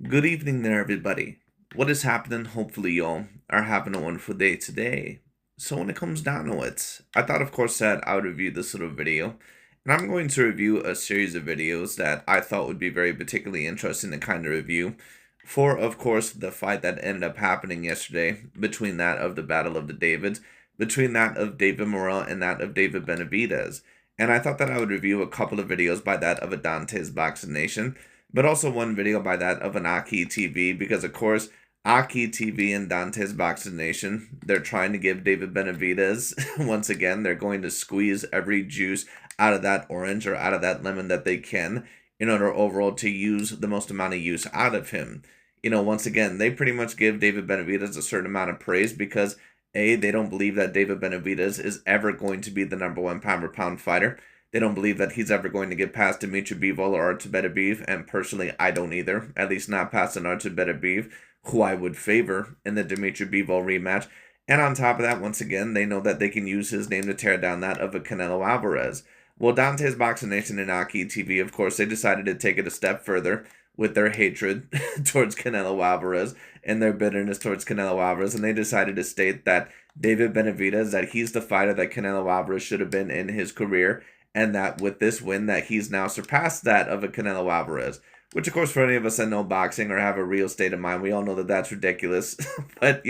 Good evening there, everybody. What is happening? Hopefully, y'all are having a wonderful day today. So, when it comes down to it, I thought, of course, that I would review this little video. And I'm going to review a series of videos that I thought would be very particularly interesting to kind of review. For, of course, the fight that ended up happening yesterday between that of the Battle of the Davids, between that of David Morrell and that of David Benavidez. And I thought that I would review a couple of videos by that of a Dante's Boxing Nation, but also one video by that of an Aki TV, because of course Aki TV and Dante's Boxing Nation, they're trying to give David Benavidez once again, they're going to squeeze every juice out of that orange or out of that lemon that they can in order overall to use the most amount of use out of him. Once again, they pretty much give David Benavidez a certain amount of praise because they don't believe that David Benavidez is ever going to be the #1 pound-for-pound fighter. They don't believe that he's ever going to get past Dimitri Bivol or Artur Beterbiev, and personally, I don't either. At least not past an Artur Beterbiev, who I would favor in the Dimitri Bivol rematch. And on top of that, once again, they know that they can use his name to tear down that of a Canelo Alvarez. Well, Dontae's Boxing Nation and Aki TV, of course, they decided to take it a step further with their hatred towards Canelo Alvarez and their bitterness towards Canelo Alvarez, and they decided to state that David Benavidez, that he's the fighter that Canelo Alvarez should have been in his career, and that with this win that he's now surpassed that of a Canelo Alvarez, which of course for any of us that know boxing or have a real state of mind, we all know that that's ridiculous. But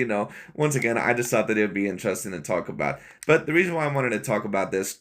once again, I just thought that it would be interesting to talk about. But the reason why I wanted to talk about this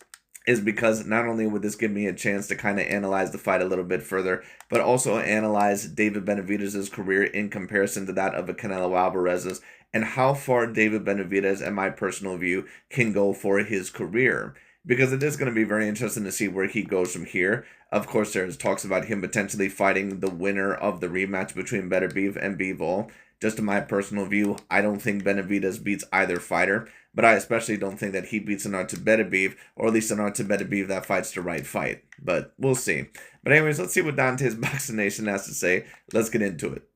is because not only would this give me a chance to kind of analyze the fight a little bit further, but also analyze David Benavidez's career in comparison to that of a Canelo Alvarez's, and how far David Benavidez, in my personal view, can go for his career. Because it is going to be very interesting to see where he goes from here. Of course, there's talks about him potentially fighting the winner of the rematch between Beterbiev and Bivol. Just in my personal view, I don't think Benavidez beats either fighter, but I especially don't think that he beats an Artur Beterbiev, or at least an Artur Beterbiev that fights the right fight. But we'll see. But anyways, let's see what Dante's Boxing Nation has to say. Let's get into it.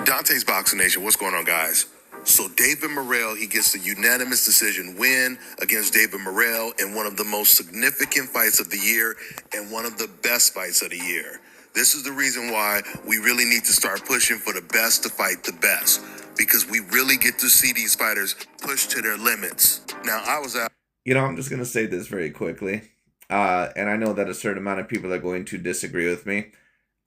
Dante's Boxing Nation, what's going on, guys? So David Morrell, he gets a unanimous decision win against David Morrell in one of the most significant fights of the year and one of the best fights of the year. This is the reason why we really need to start pushing for the best to fight the best, because we really get to see these fighters push to their limits. Now, I was out. I'm just going to say this very quickly, and I know that a certain amount of people are going to disagree with me.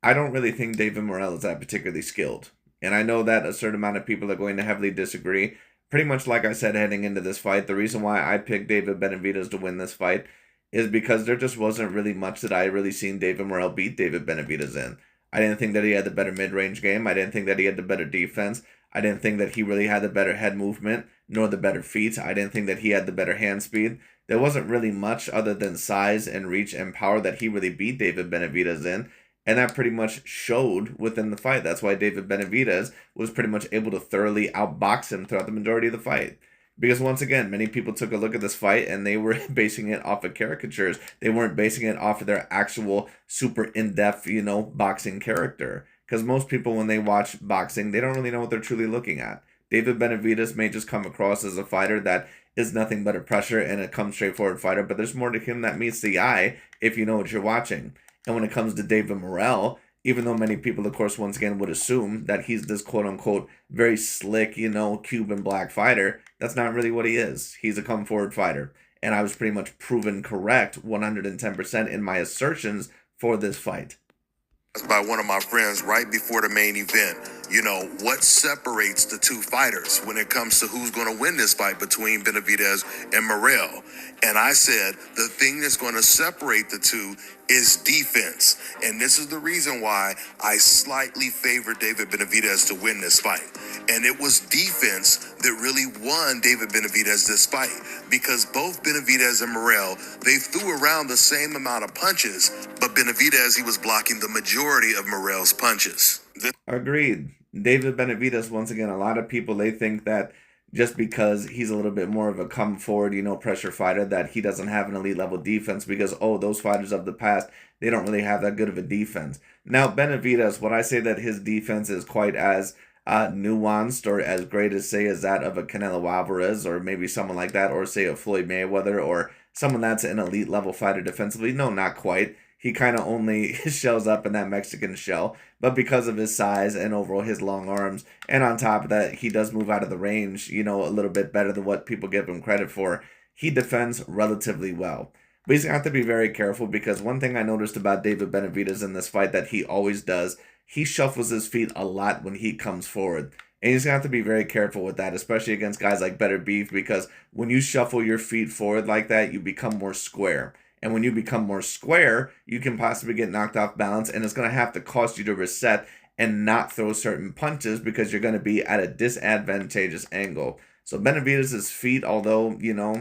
I don't really think David Morrell is that particularly skilled. And I know that a certain amount of people are going to heavily disagree. Pretty much like I said heading into this fight, the reason why I picked David Benavidez to win this fight is because there just wasn't really much that I really seen David Morrell beat David Benavidez in. I didn't think that he had the better mid-range game. I didn't think that he had the better defense. I didn't think that he really had the better head movement, nor the better feet. I didn't think that he had the better hand speed. There wasn't really much other than size and reach and power that he really beat David Benavidez in. And that pretty much showed within the fight. That's why David Benavidez was pretty much able to thoroughly outbox him throughout the majority of the fight. Because once again, many people took a look at this fight and they were basing it off of caricatures. They weren't basing it off of their actual super in-depth, boxing character. Because most people, when they watch boxing, they don't really know what they're truly looking at. David Benavidez may just come across as a fighter that is nothing but a pressure and a come straightforward fighter, but there's more to him that meets the eye if you know what you're watching. And when it comes to David Morrell, even though many people, of course, once again would assume that he's this quote-unquote very slick, Cuban black fighter, that's not really what he is. He's a come-forward fighter. And I was pretty much proven correct 110% in my assertions for this fight. By one of my friends right before the main event, what separates the two fighters when it comes to who's going to win this fight between Benavidez and Morrell. And I said the thing that's going to separate the two is defense. And this is the reason why I slightly favor David Benavidez to win this fight. And it was defense that really won David Benavidez this fight, because both Benavidez and Morrell, they threw around the same amount of punches, but Benavidez, he was blocking the majority of Morrell's punches. Agreed. David Benavidez, once again, a lot of people, they think that just because he's a little bit more of a come forward, pressure fighter, that he doesn't have an elite level defense because, those fighters of the past, they don't really have that good of a defense. Now, Benavidez, would I say that his defense is quite as nuanced or as great as, say, as that of a Canelo Alvarez or maybe someone like that, or say a Floyd Mayweather or someone that's an elite level fighter defensively? No, not quite. he kind of only shows up in that Mexican shell. But because of his size and overall his long arms, and on top of that, he does move out of the range, a little bit better than what people give him credit for. He defends relatively well. But he's going to have to be very careful, because one thing I noticed about David Benavidez in this fight that he always does, he shuffles his feet a lot when he comes forward. And he's going to have to be very careful with that, especially against guys like Better Beef, because when you shuffle your feet forward like that, you become more square. And when you become more square, you can possibly get knocked off balance, and it's going to have to cost you to reset and not throw certain punches, because you're going to be at a disadvantageous angle. So Benavidez's feet, although,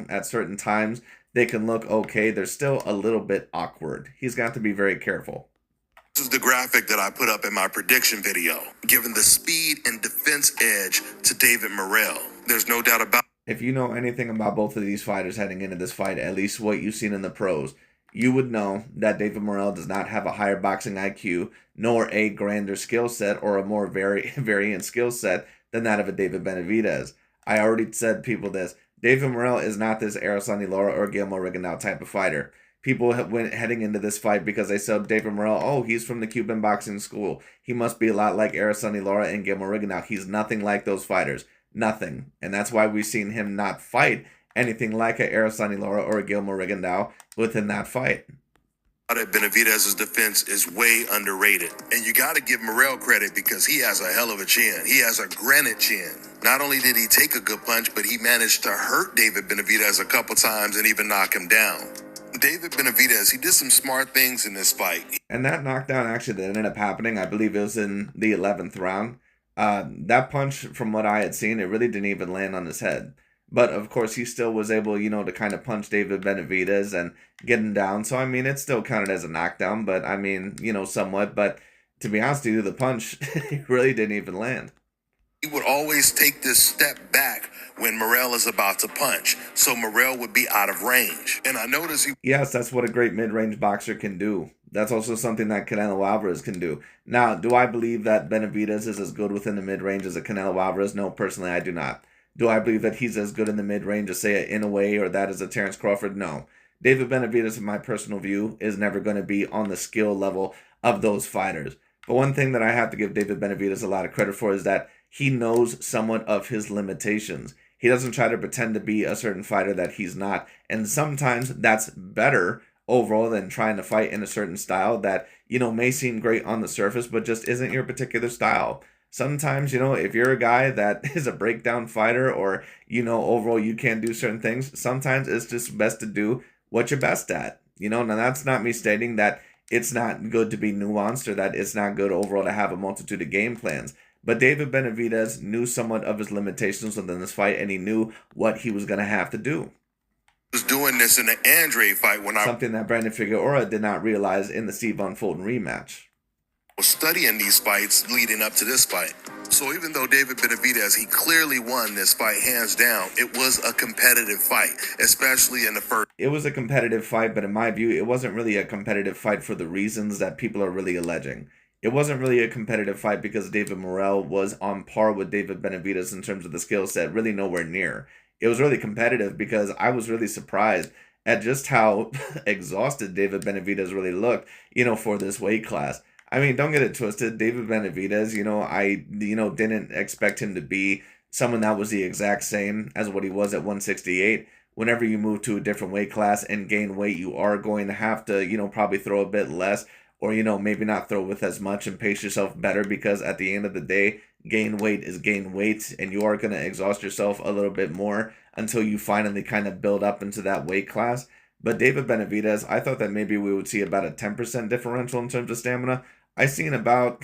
at certain times they can look okay, they're still a little bit awkward. He's got to be very careful. This is the graphic that I put up in my prediction video, giving the speed and defense edge to David Morrell. There's no doubt about it. If you know anything about both of these fighters heading into this fight, at least what you've seen in the pros, you would know that David Morrell does not have a higher boxing IQ, nor a grander skill set or a more variant skill set than that of a David Benavidez. I already said people this. David Morrell is not this Araceli Lara or Guillermo Rigondeaux type of fighter. People went heading into this fight because they said David Morrell, oh, he's from the Cuban boxing school. He must be a lot like Araceli Lara and Guillermo Rigondeaux. He's nothing like those fighters. Nothing. And that's why we've seen him not fight anything like a Araceli Lara or a Guillermo Rigondeaux within that fight. Benavidez's defense is way underrated. And you got to give Morrell credit, because he has a hell of a chin. He has a granite chin. Not only did he take a good punch, but he managed to hurt David Benavidez a couple times and even knock him down. David Benavidez, he did some smart things in this fight. And that knockdown actually that ended up happening, I believe it was in the 11th round. That punch, from what I had seen, it really didn't even land on his head. But, of course, he still was able, to kind of punch David Benavidez and get him down. So, I mean, it still counted as a knockdown, but, I mean, somewhat. But, to be honest with you, the punch really didn't even land. He would always take this step back when Morrell is about to punch, so Morrell would be out of range. And I noticed Yes, that's what a great mid-range boxer can do. That's also something that Canelo Alvarez can do. Now, do I believe that Benavidez is as good within the mid-range as a Canelo Alvarez? No, personally, I do not. Do I believe that he's as good in the mid-range as, say, an Inoue or that as a Terrence Crawford? No. David Benavidez, in my personal view, is never going to be on the skill level of those fighters. But one thing that I have to give David Benavidez a lot of credit for is that he knows somewhat of his limitations. He doesn't try to pretend to be a certain fighter that he's not. And sometimes that's better overall than trying to fight in a certain style that, may seem great on the surface, but just isn't your particular style. Sometimes, if you're a guy that is a breakdown fighter or, overall you can't do certain things, sometimes it's just best to do what you're best at. Now that's not me stating that it's not good to be nuanced or that it's not good overall to have a multitude of game plans. But David Benavidez knew somewhat of his limitations within this fight, and he knew what he was going to have to do. Was doing this in the Andre fight something that Brandon Figueroa did not realize in the Steve Von Fulton rematch. Was studying these fights leading up to this fight. So even though David Benavidez, he clearly won this fight hands down, it was a competitive fight, especially in the first. It was a competitive fight, but in my view, it wasn't really a competitive fight for the reasons that people are really alleging. It wasn't really a competitive fight because David Morrell was on par with David Benavidez in terms of the skill set, really nowhere near. It was really competitive because I was really surprised at just how exhausted David Benavidez really looked, for this weight class. I mean, don't get it twisted. David Benavidez, I didn't expect him to be someone that was the exact same as what he was at 168. Whenever you move to a different weight class and gain weight, you are going to have to, probably throw a bit less or, maybe not throw with as much and pace yourself better, because at the end of the day, gain weight is gain weight, and you are going to exhaust yourself a little bit more until you finally kind of build up into that weight class. But David Benavidez, I thought that maybe we would see about a 10% differential in terms of stamina. I seen about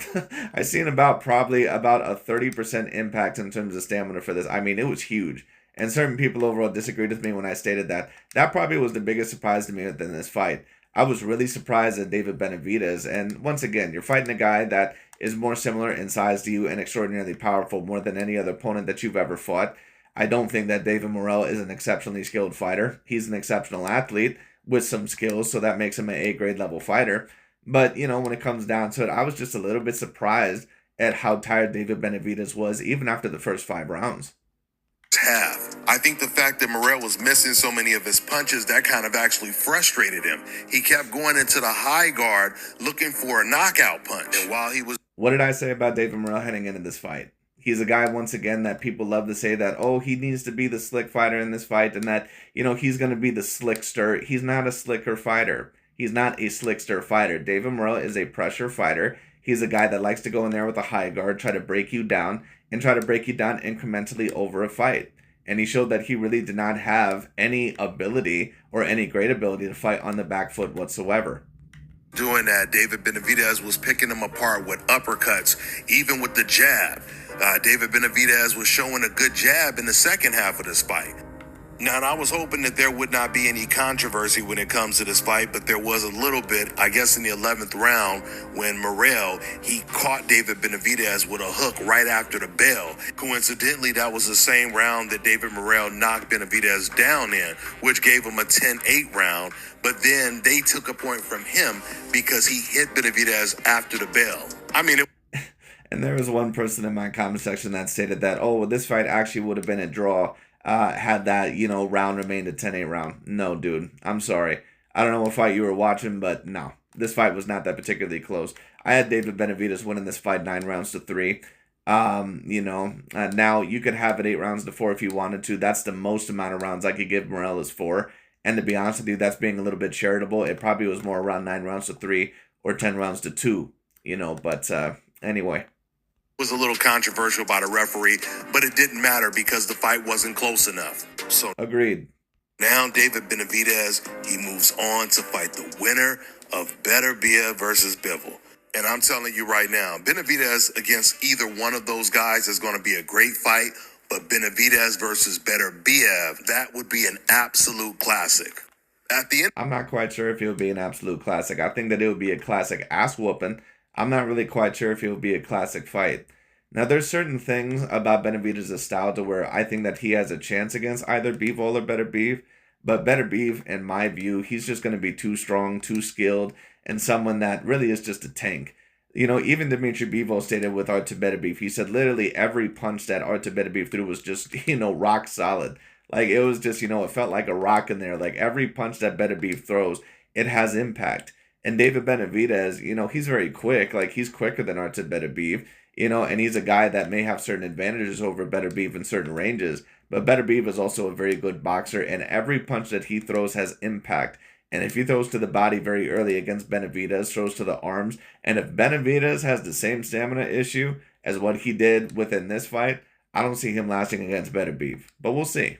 probably about a 30% impact in terms of stamina for this. I mean, it was huge. And certain people overall disagreed with me when I stated that. That probably was the biggest surprise to me within this fight. I was really surprised at David Benavidez. And once again, you're fighting a guy that is more similar in size to you and extraordinarily powerful more than any other opponent that you've ever fought. I don't think that David Morrell is an exceptionally skilled fighter. He's an exceptional athlete with some skills, so that makes him an A-grade level fighter. But, when it comes down to it, I was just a little bit surprised at how tired David Benavidez was even after the first 5 rounds. half. I think the fact that Morrell was missing so many of his punches, that kind of actually frustrated him. He kept going into the high guard looking for a knockout punch. And while he was... What did I say about David Morrell heading into this fight? He's a guy, once again, that people love to say that, oh, he needs to be the slick fighter in this fight and that, you know, he's going to be the slickster. He's not a slicker fighter. He's not a slickster fighter. David Morrell is a pressure fighter. He's a guy that likes to go in there with a high guard, try to break you down, and try to break you down incrementally over a fight. And he showed that he really did not have any ability or any great ability to fight on the back foot whatsoever. Doing that, David Benavidez was picking him apart with uppercuts, even with the jab. David Benavidez was showing a good jab in the second half of this fight. Now, and I was hoping that there would not be any controversy when it comes to this fight, but there was a little bit, I guess, in the 11th round when Morrell, he caught David Benavidez with a hook right after the bell. Coincidentally, that was the same round that David Morrell knocked Benavidez down in, which gave him a 10-8 round. But then they took a point from him because he hit Benavidez after the bell. I mean, and there was one person in my comment section that stated that, oh, well, this fight actually would have been a draw had that, you know, round remained a 10-8 round. No, dude, I'm sorry. I don't know what fight you were watching, but no, this fight was not that particularly close. I had David Benavidez winning this fight 9-3. Now you could have it 8-4 if you wanted to. That's the most amount of rounds I could give Morrell is 4. And to be honest with you, that's being a little bit charitable. It probably was more around 9-3 or 10-2, you know, but anyway. Was a little controversial by the referee, but it didn't matter because the fight wasn't close enough. So agreed. Now David Benavidez, he moves on to fight the winner of Beterbiev versus Bivol. And I'm telling you right now, Benavidez against either one of those guys is going to be a great fight, but Benavidez versus Beterbiev, that would be an absolute classic. At the end, I'm not quite sure if it would be an absolute classic. I think that it would be a classic ass whooping. I'm not really quite sure if it will be a classic fight. Now, there's certain things about Benavidez' style to where I think that he has a chance against either Bivol or Beterbiev. But Beterbiev, in my view, he's just going to be too strong, too skilled, and someone that really is just a tank. You know, even Dmitry Bivol stated with Artur Beterbiev, he said literally every punch that Artur Beterbiev threw was just, you know, rock solid. Like, it was just, you know, it felt like a rock in there. Like, every punch that Beterbiev throws, it has impact. And David Benavidez, you know, he's very quick. Like, he's quicker than Artur Beterbiev, you know, and he's a guy that may have certain advantages over Beterbiev in certain ranges. But Beterbiev is also a very good boxer, and every punch that he throws has impact. And if he throws to the body very early against Benavidez, throws to the arms, and if Benavidez has the same stamina issue as what he did within this fight, I don't see him lasting against Beterbiev. But we'll see.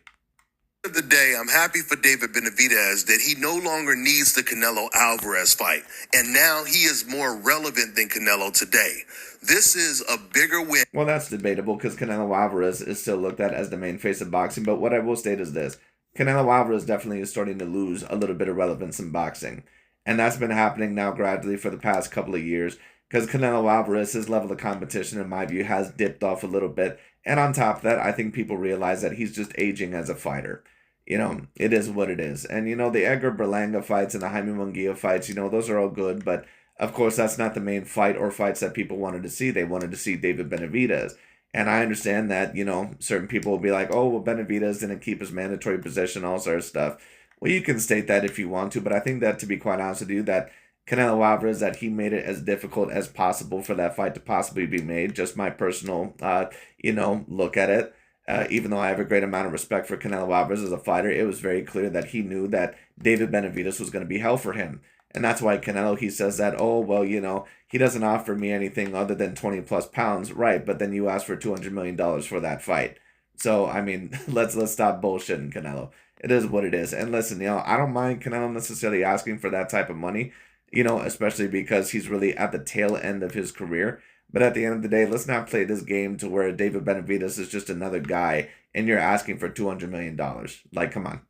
Of the day, I'm happy for David Benavidez that he no longer needs the Canelo Alvarez fight, and now he is more relevant than Canelo today. This is a bigger win. Well, that's debatable because Canelo Alvarez is still looked at as the main face of boxing, but what I will state is this. Canelo Alvarez definitely is starting to lose a little bit of relevance in boxing, and that's been happening now gradually for the past couple of years because Canelo Alvarez, his level of competition, in my view, has dipped off a little bit, and on top of that, I think people realize that he's just aging as a fighter. You know, it is what it is. And, you know, the Edgar Berlanga fights and the Jaime Munguia fights, you know, those are all good. But, of course, that's not the main fight or fights that people wanted to see. They wanted to see David Benavidez. And I understand that, you know, certain people will be like, oh, well, Benavidez didn't keep his mandatory position, all sort of stuff. Well, you can state that if you want to. But I think that, to be quite honest with you, that Canelo Alvarez, that he made it as difficult as possible for that fight to possibly be made. Just my personal, look at it. Even though I have a great amount of respect for Canelo Alvarez as a fighter, it was very clear that he knew that David Benavidez was going to be hell for him. And that's why Canelo, he says that, oh, well, you know, he doesn't offer me anything other than 20 plus pounds. Right, but then you asked for $200 million for that fight. So, I mean, let's stop bullshitting Canelo. It is what it is. And listen, you know, I don't mind Canelo necessarily asking for that type of money, you know, especially because he's really at the tail end of his career. But at the end of the day, let's not play this game to where David Benavidez is just another guy and you're asking for $200 million. Like, come on.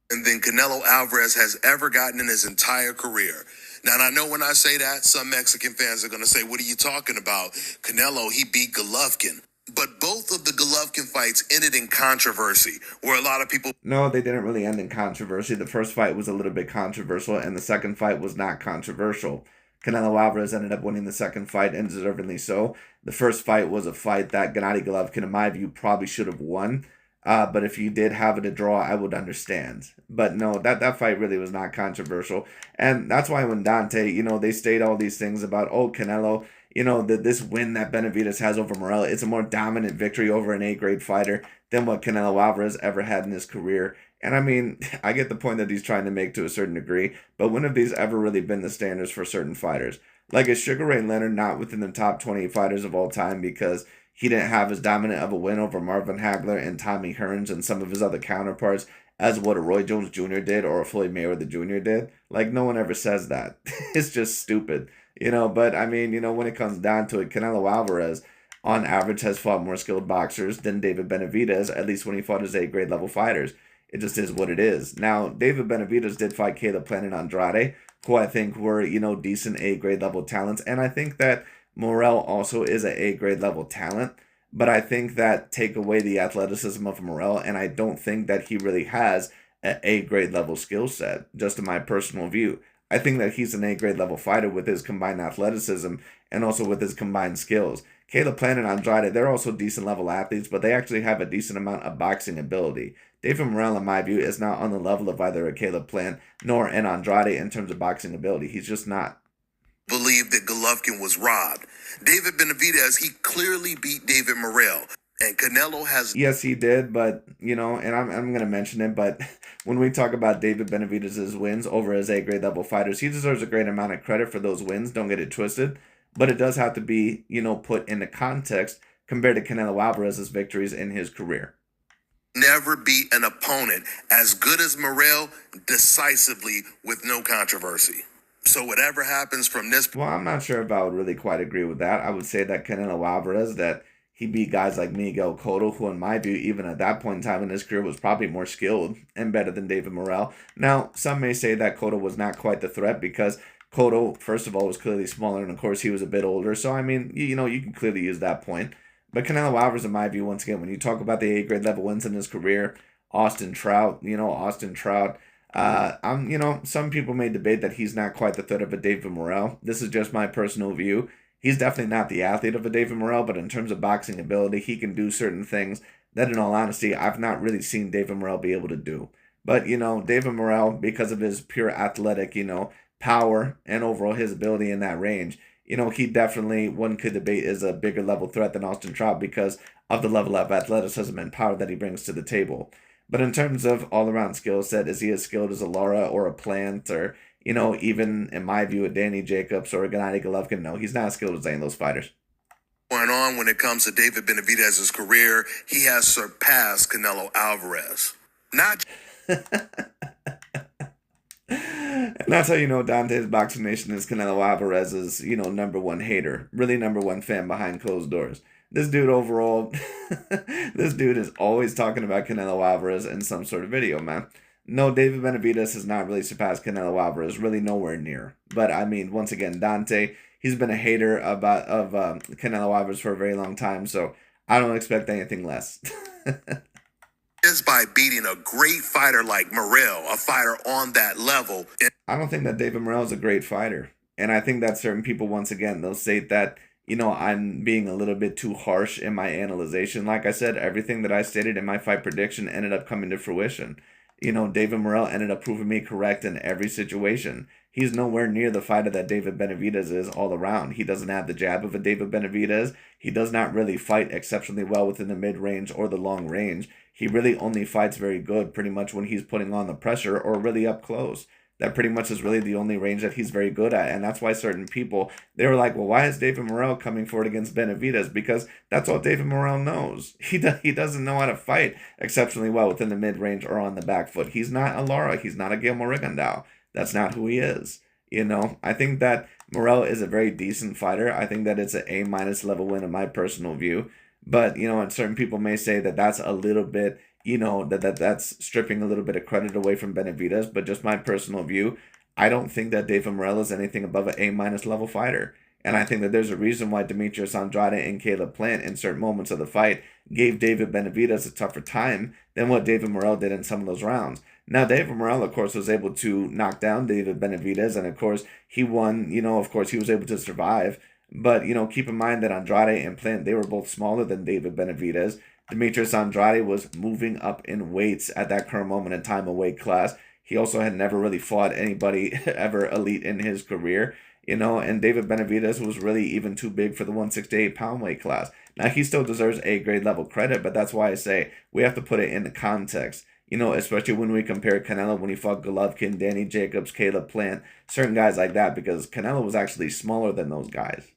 And then Canelo Alvarez has ever gotten in his entire career. Now, and I know when I say that, some Mexican fans are going to say, what are you talking about? Canelo, he beat Golovkin. But both of the Golovkin fights ended in controversy, where a lot of people... No, they didn't really end in controversy. The first fight was a little bit controversial, and the second fight was not controversial. Canelo Alvarez ended up winning the second fight, and deservedly so. The first fight was a fight that Gennady Golovkin, in my view, probably should have won. But if you did have it a draw, I would understand. But no, that fight really was not controversial. And that's why when Dante, they state all these things about, oh, Canelo, this win that Benavidez has over Morel, it's a more dominant victory over an A-grade fighter than what Canelo Alvarez ever had in his career. And I mean, I get the point that he's trying to make to a certain degree, but when have these ever really been the standards for certain fighters? Like, is Sugar Ray Leonard not within the top 20 fighters of all time because he didn't have as dominant of a win over Marvin Hagler and Tommy Hearns and some of his other counterparts as what a Roy Jones Jr. did or a Floyd Mayweather Jr. did? Like, no one ever says that. It's just stupid, But I mean, when it comes down to it, Canelo Alvarez, on average, has fought more skilled boxers than David Benavidez, at least when he fought his A-grade level fighters. It just is what it is. Now, David Benavidez did fight Caleb Plant and Andrade, who I think were, decent A-grade level talents. And I think that Morel also is an A-grade level talent. But I think that take away the athleticism of Morel, and I don't think that he really has an A-grade level skill set, just in my personal view. I think that he's an A-grade level fighter with his combined athleticism and also with his combined skills. Caleb Plant and Andrade, they're also decent level athletes, but they actually have a decent amount of boxing ability. David Morel, in my view, is not on the level of either a Caleb Plant nor an Andrade in terms of boxing ability. He's just not. Believe that Golovkin was robbed. David Benavidez, he clearly beat David Morel. And Canelo has... Yes, he did, but, and I'm going to mention it, but when we talk about David Benavidez's wins over his A-grade level fighters, he deserves a great amount of credit for those wins. Don't get it twisted. But it does have to be, put into context compared to Canelo Alvarez's victories in his career. Never beat an opponent as good as Morel decisively with no controversy. So whatever happens from this... Well, I'm not sure if I would really quite agree with that. I would say that Canelo Alvarez, that he beat guys like Miguel Cotto, who in my view, even at that point in time in his career, was probably more skilled and better than David Morel. Now, some may say that Cotto was not quite the threat because Cotto, first of all, was clearly smaller, and of course he was a bit older. So, I mean, you can clearly use that point. But Canelo Alvarez, in my view, once again, when you talk about the A-grade level wins in his career, Austin Trout, some people may debate that he's not quite the threat of a David Morel. This is just my personal view. He's definitely not the athlete of a David Morel, but in terms of boxing ability, he can do certain things that, in all honesty, I've not really seen David Morel be able to do. But, David Morel, because of his pure athletic, power and overall his ability in that range, he definitely, one could debate, is a bigger level threat than Austin Trout because of the level of athleticism and power that he brings to the table. But in terms of all-around skill set, is he as skilled as a Lara or a Plant or, even, in my view, a Danny Jacobs or a Gennady Golovkin? No, he's not as skilled as any of those fighters. Going on when it comes to David Benavidez's career, he has surpassed Canelo Alvarez. Not... And that's how you know Dante's Boxing Nation is Canelo Alvarez's, number one hater. Really number one fan behind closed doors. This dude overall, this dude is always talking about Canelo Alvarez in some sort of video, man. No, David Benavidez has not really surpassed Canelo Alvarez, really nowhere near. But, I mean, once again, Dante, he's been a hater of Canelo Alvarez for a very long time, so I don't expect anything less. Is by beating a great fighter like Morel, a fighter on that level. I don't think that David Morel is a great fighter. And I think that certain people, once again, they'll say that, I'm being a little bit too harsh in my analyzation. Like I said, everything that I stated in my fight prediction ended up coming to fruition. David Morel ended up proving me correct in every situation. He's nowhere near the fighter that David Benavidez is all around. He doesn't have the jab of a David Benavidez. He does not really fight exceptionally well within the mid-range or the long range. He really only fights very good pretty much when he's putting on the pressure or really up close. That pretty much is really the only range that he's very good at. And that's why certain people, they were like, well, why is David Morel coming forward against Benavidez? Because that's all David Morel knows. He doesn't know how to fight exceptionally well within the mid-range or on the back foot. He's not a Lara. He's not a Guillermo Rigondeaux. That's not who he is. I think that Morel is a very decent fighter. I think that it's an A- level win in my personal view. But, and certain people may say that that's a little bit, that's stripping a little bit of credit away from Benavidez. But just my personal view, I don't think that David Morel is anything above an A- level fighter. And I think that there's a reason why Demetrius Andrade and Caleb Plant in certain moments of the fight gave David Benavidez a tougher time than what David Morel did in some of those rounds. Now, David Morel, of course, was able to knock down David Benavidez, and of course, he won, of course, he was able to survive. But, keep in mind that Andrade and Plant, they were both smaller than David Benavidez. Demetrius Andrade was moving up in weights at that current moment in time, a weight class. He also had never really fought anybody ever elite in his career, and David Benavidez was really even too big for the 168-pound weight class. Now, he still deserves A grade level credit, but that's why I say we have to put it into context. Especially when we compare Canelo when he fought Golovkin, Danny Jacobs, Caleb Plant, certain guys like that, because Canelo was actually smaller than those guys.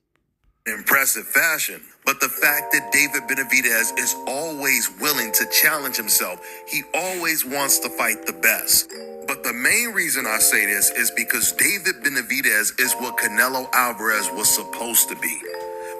Impressive fashion. But the fact that David Benavidez is always willing to challenge himself, he always wants to fight the best. But the main reason I say this is because David Benavidez is what Canelo Alvarez was supposed to be.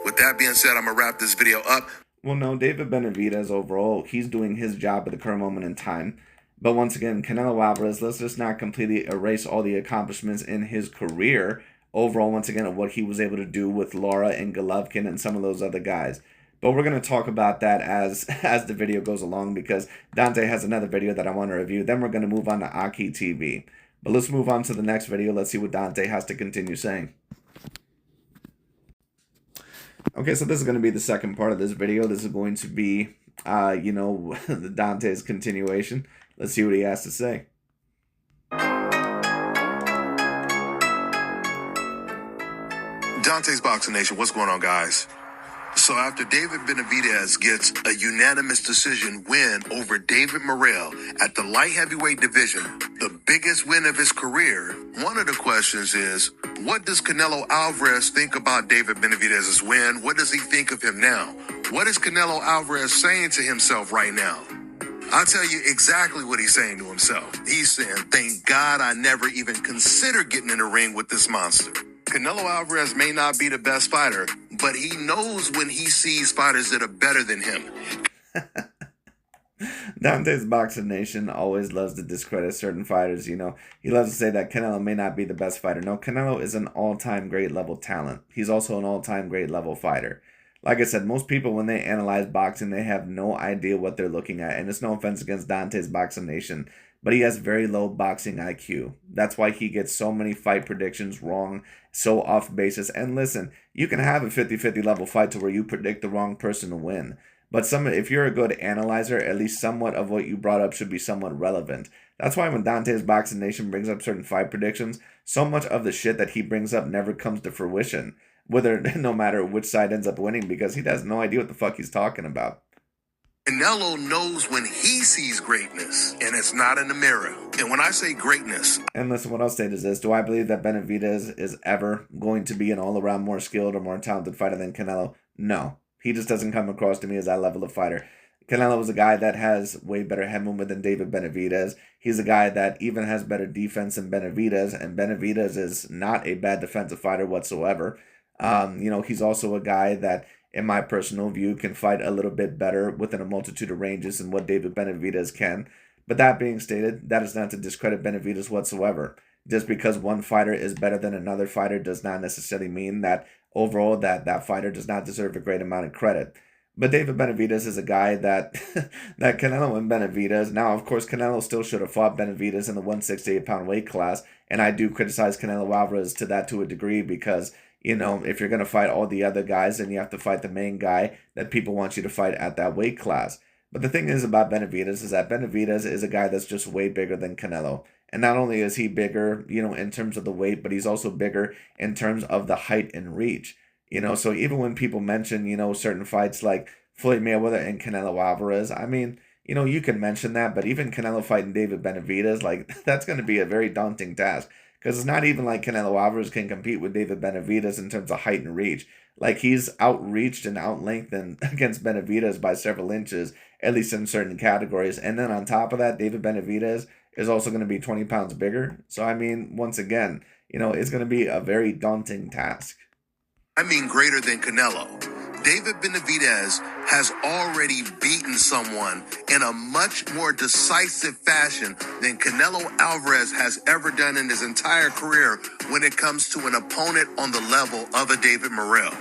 With that being said, I'm going to wrap this video up. Well, no, David Benavidez overall, he's doing his job at the current moment in time. But once again, Canelo Alvarez, let's just not completely erase all the accomplishments in his career overall, once again, of what he was able to do with Lara and Golovkin and some of those other guys. But we're going to talk about that as the video goes along, because Dante has another video that I want to review. Then we're going to move on to Aki TV. But let's move on to the next video. Let's see what Dante has to continue saying. Okay, so this is going to be the second part of this video. This is going to be, the Dante's continuation. Let's see what he has to say. Dante's Boxing Nation, what's going on, guys? So after David Benavidez gets a unanimous decision win over David Morrell at the light heavyweight division, the biggest win of his career, one of the questions is, what does Canelo Alvarez think about David Benavidez's win? What does he think of him now? What is Canelo Alvarez saying to himself right now? I'll tell you exactly what he's saying to himself. He's saying, thank God I never even considered getting in the ring with this monster. Canelo Alvarez may not be the best fighter, but he knows when he sees fighters that are better than him. Dante's Boxing Nation always loves to discredit certain fighters, He loves to say that Canelo may not be the best fighter. No, Canelo is an all-time great level talent. He's also an all-time great level fighter. Like I said, most people, when they analyze boxing, they have no idea what they're looking at. And it's no offense against Dante's Boxing Nation, but he has very low boxing IQ. That's why he gets so many fight predictions wrong, so off basis. And listen, you can have a 50-50 level fight to where you predict the wrong person to win. But if you're a good analyzer, at least somewhat of what you brought up should be somewhat relevant. That's why when Dante's Boxing Nation brings up certain fight predictions, so much of the shit that he brings up never comes to fruition. No matter which side ends up winning, because he has no idea what the fuck he's talking about. Canelo knows when he sees greatness, and it's not in the mirror. And when I say greatness... And listen, what I'll say is this. Do I believe that Benavidez is ever going to be an all-around more skilled or more talented fighter than Canelo? No. He just doesn't come across to me as that level of fighter. Canelo is a guy that has way better head movement than David Benavidez. He's a guy that even has better defense than Benavidez, and Benavidez is not a bad defensive fighter whatsoever. He's also a guy that, in my personal view, can fight a little bit better within a multitude of ranges than what David Benavidez can. But that being stated, that is not to discredit Benavidez whatsoever. Just because one fighter is better than another fighter does not necessarily mean that overall that fighter does not deserve a great amount of credit. But David Benavidez is a guy that that Canelo and Benavidez. Now, of course, Canelo still should have fought Benavidez in the 168-pound weight class, and I do criticize Canelo Alvarez to a degree, because if you're going to fight all the other guys, then you have to fight the main guy that people want you to fight at that weight class. But the thing is about Benavidez is that Benavidez is a guy that's just way bigger than Canelo. And not only is he bigger, in terms of the weight, but he's also bigger in terms of the height and reach. So even when people mention, certain fights like Floyd Mayweather and Canelo Alvarez, I mean, you can mention that, but even Canelo fighting David Benavidez, like, that's going to be a very daunting task. Because it's not even like Canelo Alvarez can compete with David Benavidez in terms of height and reach. Like, he's outreached and outlengthened against Benavidez by several inches, at least in certain categories. And then on top of that, David Benavidez is also going to be 20 pounds bigger. So, I mean, once again, it's going to be a very daunting task. I mean greater than Canelo. David Benavidez has already beaten someone in a much more decisive fashion than Canelo Alvarez has ever done in his entire career when it comes to an opponent on the level of a David Morrell.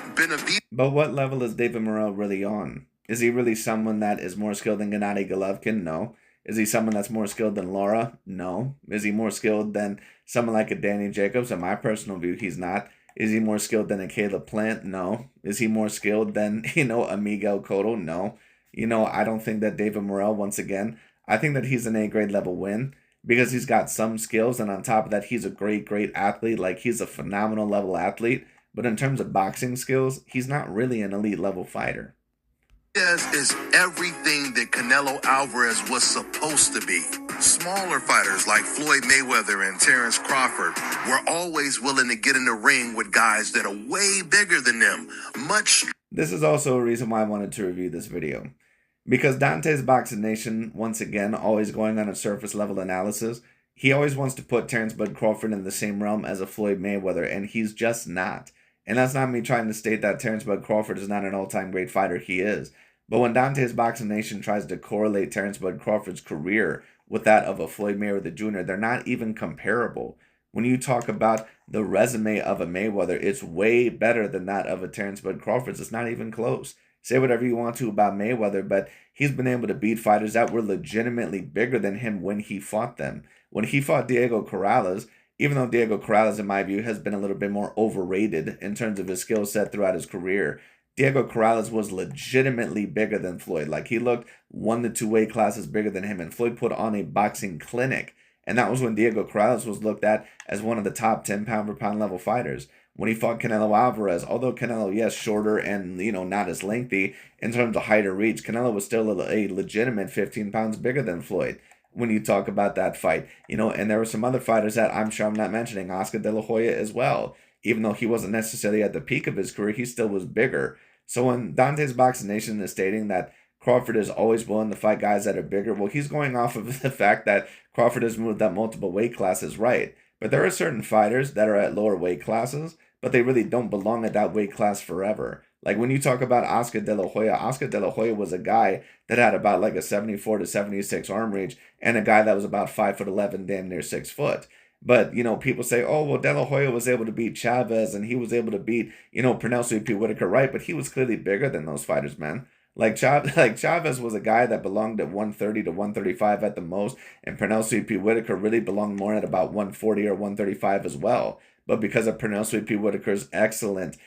But what level is David Morrell really on? Is he really someone that is more skilled than Gennady Golovkin? No. Is he someone that's more skilled than Lara? No. Is he more skilled than someone like a Danny Jacobs? In my personal view, he's not. Is he more skilled than a Caleb Plant? No. Is he more skilled than, a Miguel Cotto? No. I don't think that David Morrell, once again, I think that he's an A-grade level win because he's got some skills, and on top of that, he's a great, great athlete. Like, he's a phenomenal level athlete, but in terms of boxing skills, he's not really an elite level fighter. Is everything that Canelo Alvarez was supposed to be. Smaller fighters like Floyd Mayweather and Terrence Crawford were always willing to get in the ring with guys that are way bigger than them. This is also a reason why I wanted to review this video. Because Dante's Boxing Nation, once again, always going on a surface level analysis, he always wants to put Terrence Bud Crawford in the same realm as a Floyd Mayweather, and he's just not. And that's not me trying to state that Terrence Bud Crawford is not an all-time great fighter. He is. But when Dante's Boxing Nation tries to correlate Terrence Bud Crawford's career with that of a Floyd Mayweather Jr., they're not even comparable. When you talk about the resume of a Mayweather, it's way better than that of a Terrence Bud Crawford. It's not even close. Say whatever you want to about Mayweather, but he's been able to beat fighters that were legitimately bigger than him when he fought them. When he fought Diego Corrales, even though Diego Corrales, in my view, has been a little bit more overrated in terms of his skill set throughout his career, Diego Corrales was legitimately bigger than Floyd. Like, he looked 1 to 2 weight classes bigger than him, and Floyd put on a boxing clinic. And that was when Diego Corrales was looked at as one of the top 10 pound-for-pound level fighters. When he fought Canelo Alvarez, although Canelo, yes, shorter and, not as lengthy in terms of height or reach, Canelo was still a legitimate 15 pounds bigger than Floyd when you talk about that fight. And there were some other fighters that I'm sure I'm not mentioning, Oscar De La Hoya as well. Even though he wasn't necessarily at the peak of his career, he still was bigger. So when Dante's Boxing Nation is stating that Crawford is always willing to fight guys that are bigger, well, he's going off of the fact that Crawford has moved up multiple weight classes, right? But there are certain fighters that are at lower weight classes, but they really don't belong at that weight class forever. Like, when you talk about Oscar De La Hoya was a guy that had about like a 74 to 76 arm reach, and a guy that was about 5'11", damn near 6 foot. But, people say, oh, well, De La Hoya was able to beat Chavez, and he was able to beat, Pernell Sweet Whitaker, right? But he was clearly bigger than those fighters, man. Like Chavez was a guy that belonged at 130 to 135 at the most, and Pernell Sweet Whitaker really belonged more at about 140 or 135 as well. But because of Pernell Sweet Whitaker's excellent,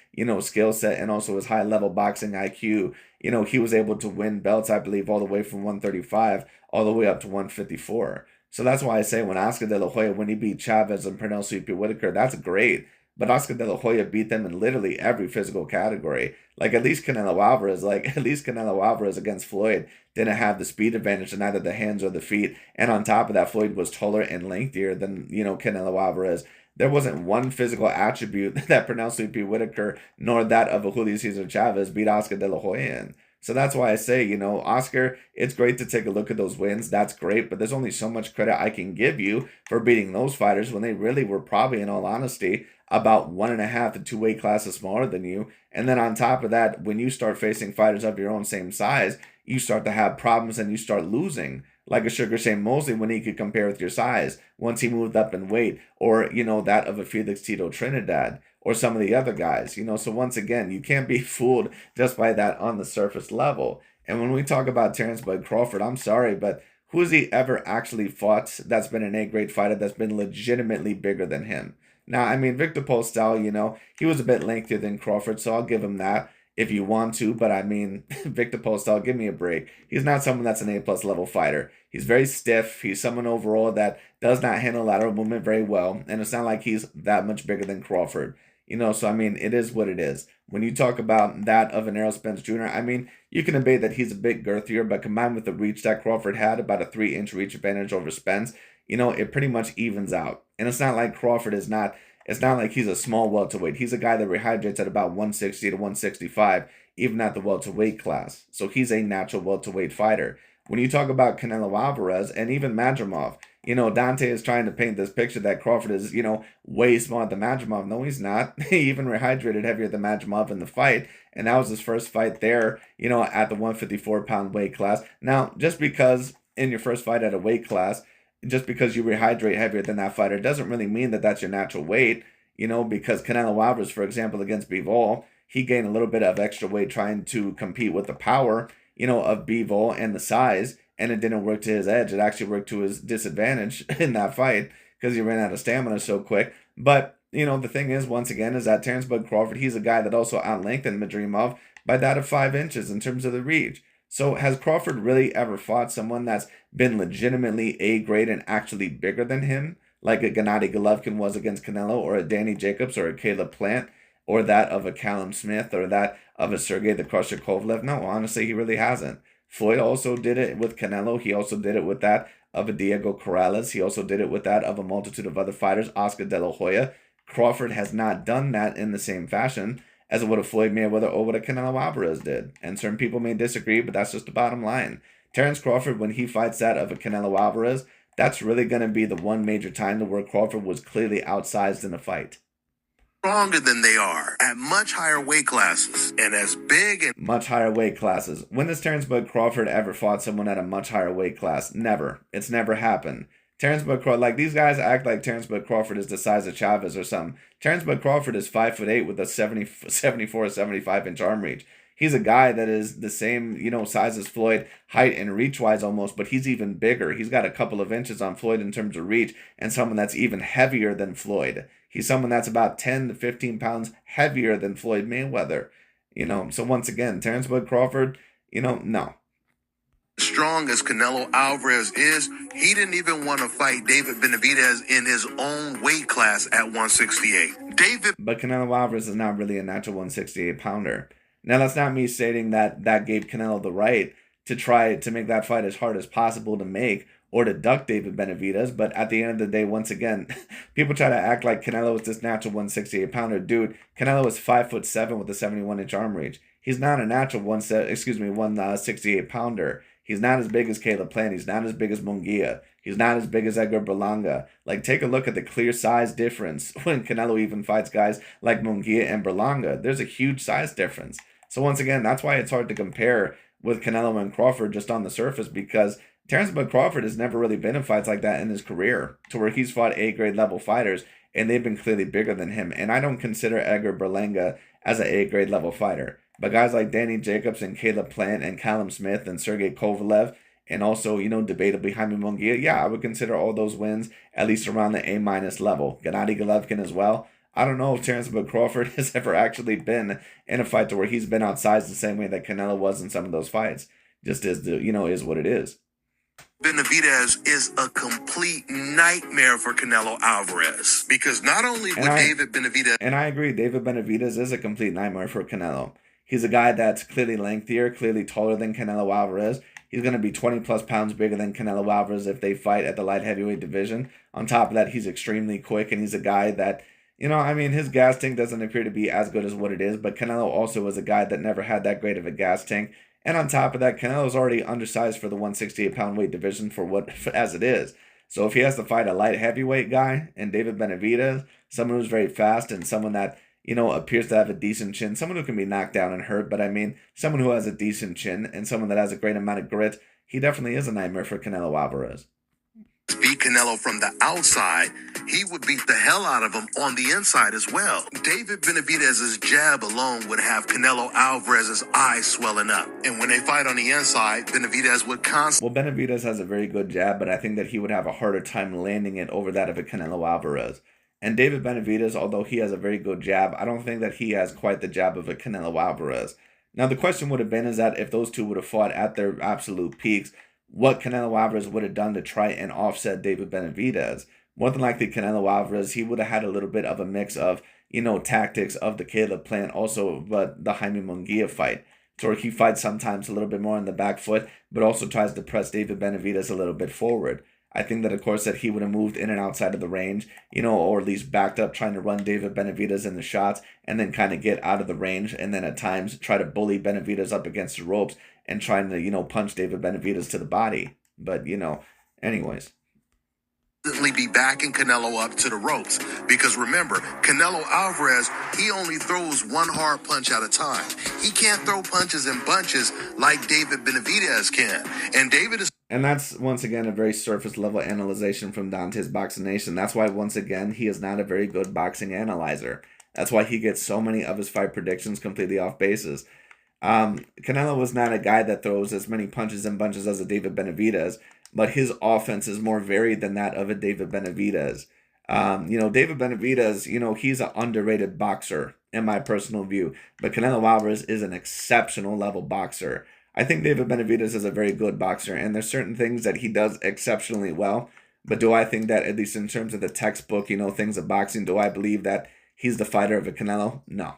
skill set and also his high-level boxing IQ, he was able to win belts, I believe, all the way from 135 all the way up to 154. So that's why I say when Oscar De La Hoya, when he beat Chavez and Pernell Sweet Whitaker, that's great. But Oscar De La Hoya beat them in literally every physical category. Like, at least Canelo Alvarez against Floyd didn't have the speed advantage in either the hands or the feet. And on top of that, Floyd was taller and lengthier than, Canelo Alvarez. There wasn't one physical attribute that Pernell Sweet Whitaker nor that of a Julio Cesar Chavez beat Oscar De La Hoya in. So that's why I say, Oscar, it's great to take a look at those wins. That's great, but there's only so much credit I can give you for beating those fighters when they really were probably, in all honesty, about 1.5 to 2 weight classes smaller than you. And then on top of that, when you start facing fighters of your own same size, you start to have problems and you start losing. Like a Sugar Shane Mosley when he could compare with your size once he moved up in weight, or, that of a Felix Tito Trinidad, or some of the other guys, So once again, you can't be fooled just by that on the surface level. And when we talk about Terrence Bud Crawford, I'm sorry, but who has he ever actually fought that's been an A-grade fighter that's been legitimately bigger than him? Now, I mean, Victor Postol, he was a bit lengthier than Crawford, so I'll give him that if you want to. But I mean, Victor Postol, give me a break. He's not someone that's an A-plus level fighter. He's very stiff. He's someone overall that does not handle lateral movement very well. And it's not like he's that much bigger than Crawford. So I mean, it is what it is. When you talk about that of an Errol Spence Jr., I mean, you can debate that he's a bit girthier, but combined with the reach that Crawford had, about a 3-inch reach advantage over Spence, it pretty much evens out. And it's not like Crawford is not, it's not like he's a small welterweight. He's a guy that rehydrates at about 160 to 165, even at the welterweight class. So he's a natural welterweight fighter. When you talk about Canelo Alvarez and even Madrimov, Dante is trying to paint this picture that Crawford is, way smaller than Madrimov. No, he's not. He even rehydrated heavier than Madrimov in the fight. And that was his first fight there, at the 154-pound weight class. Now, just because in your first fight at a weight class, just because you rehydrate heavier than that fighter doesn't really mean that that's your natural weight, because Canelo Alvarez, for example, against Bivol, he gained a little bit of extra weight trying to compete with the power, of Bivol and the size, and it didn't work to his edge. It actually worked to his disadvantage in that fight because he ran out of stamina so quick. But, the thing is, once again, is that Terrence Bud Crawford, he's a guy that also out-lengthened Madrimov by that of 5 inches in terms of the reach. So has Crawford really ever fought someone that's been legitimately A grade and actually bigger than him, like a Gennady Golovkin was against Canelo, or a Danny Jacobs, or a Caleb Plant, or that of a Callum Smith, or that of a Sergey the Crusher Kovalev? No, honestly, he really hasn't. Floyd also did it with Canelo. He also did it with that of a Diego Corrales. He also did it with that of a multitude of other fighters, Oscar De La Hoya. Crawford has not done that in the same fashion as what a Floyd Mayweather or what a Canelo Alvarez did. And certain people may disagree, but that's just the bottom line. Terence Crawford, when he fights that of a Canelo Alvarez, that's really going to be the one major time to where Crawford was clearly outsized in a fight. Stronger than they are at much higher weight classes and as big and much higher weight classes. When has Terence Bud Crawford ever fought someone at a much higher weight class? Never. It's never happened. Terence Bud Crawford, like these guys act like Terence Bud Crawford is the size of Chavez or something. Terence Bud Crawford is 5'8" with a 74, 75-inch arm reach. He's a guy that is the same, size as Floyd, height and reach-wise almost, but he's even bigger. He's got a couple of inches on Floyd in terms of reach, and someone that's even heavier than Floyd. He's someone that's about 10 to 15 pounds heavier than Floyd Mayweather. So once again, Terence Bud Crawford, no. Strong as Canelo Alvarez is, he didn't even want to fight David Benavidez in his own weight class at 168. But Canelo Alvarez is not really a natural 168 pounder. Now, that's not me stating that gave Canelo the right to try to make that fight as hard as possible to make or to duck David Benavidez. But at the end of the day, once again, people try to act like Canelo is this natural 168 pounder. Dude, Canelo is 5'7" with a 71-inch arm reach. He's not a natural 168 pounder. He's not as big as Caleb Plant. He's not as big as Munguia. He's not as big as Edgar Berlanga. Like, take a look at the clear size difference when Canelo even fights guys like Munguia and Berlanga. There's a huge size difference. So once again, that's why it's hard to compare with Canelo and Crawford just on the surface, because Terence Bud Crawford has never really been in fights like that in his career, to where he's fought A-grade level fighters, and they've been clearly bigger than him. And I don't consider Edgar Berlanga as an A-grade level fighter. But guys like Danny Jacobs and Caleb Plant and Callum Smith and Sergey Kovalev, and also, debatably Jaime Munguia, yeah, I would consider all those wins at least around the A- level. Gennady Golovkin as well. I don't know if Terence Bud Crawford has ever actually been in a fight to where he's been outsized the same way that Canelo was in some of those fights. Just is is what it is. Benavidez is a complete nightmare for Canelo Alvarez, because not only would David Benavidez... And I agree, David Benavidez is a complete nightmare for Canelo. He's a guy that's clearly lengthier, clearly taller than Canelo Alvarez. He's going to be 20-plus pounds bigger than Canelo Alvarez if they fight at the light heavyweight division. On top of that, he's extremely quick, and he's a guy that, his gas tank doesn't appear to be as good as what it is, but Canelo also was a guy that never had that great of a gas tank. And on top of that, Canelo's already undersized for the 168-pound weight division as it is. So if he has to fight a light heavyweight guy and David Benavidez, someone who's very fast and someone that, appears to have a decent chin, someone who can be knocked down and hurt, but someone who has a decent chin and someone that has a great amount of grit, he definitely is a nightmare for Canelo Alvarez. Beat Canelo from the outside, he would beat the hell out of him on the inside as well. David Benavidez's jab alone would have Canelo Alvarez's eyes swelling up. And when they fight on the inside, Benavidez would constantly... Well, Benavidez has a very good jab, but I think that he would have a harder time landing it over that of a Canelo Alvarez. And David Benavidez, although he has a very good jab, I don't think that he has quite the jab of a Canelo Alvarez. Now, the question would have been is that if those two would have fought at their absolute peaks, what Canelo Alvarez would have done to try and offset David Benavidez. More than likely, Canelo Alvarez, he would have had a little bit of a mix of, tactics of the Caleb Plant, also but the Jaime Munguia fight. So he fights sometimes a little bit more on the back foot, but also tries to press David Benavidez a little bit forward. I think that, of course, that he would have moved in and outside of the range, or at least backed up trying to run David Benavidez in the shots and then kind of get out of the range and then at times try to bully Benavidez up against the ropes and trying to, punch David Benavidez to the body. But, anyways. Be backing Canelo up to the ropes, because remember, Canelo Alvarez, he only throws one hard punch at a time. He can't throw punches in bunches like David Benavidez can. And that's, once again, a very surface level analyzation from Dante's Boxing Nation. That's why, once again, he is not a very good boxing analyzer. That's why he gets so many of his fight predictions completely off basis. Canelo was not a guy that throws as many punches and bunches as a David Benavidez, but his offense is more varied than that of a David Benavidez. David Benavidez, he's an underrated boxer in my personal view, but Canelo Alvarez is an exceptional level boxer. I think David Benavidez is a very good boxer, and there's certain things that he does exceptionally well. But do I think that, at least in terms of the textbook, things of boxing, do I believe that he's the fighter of a Canelo? No.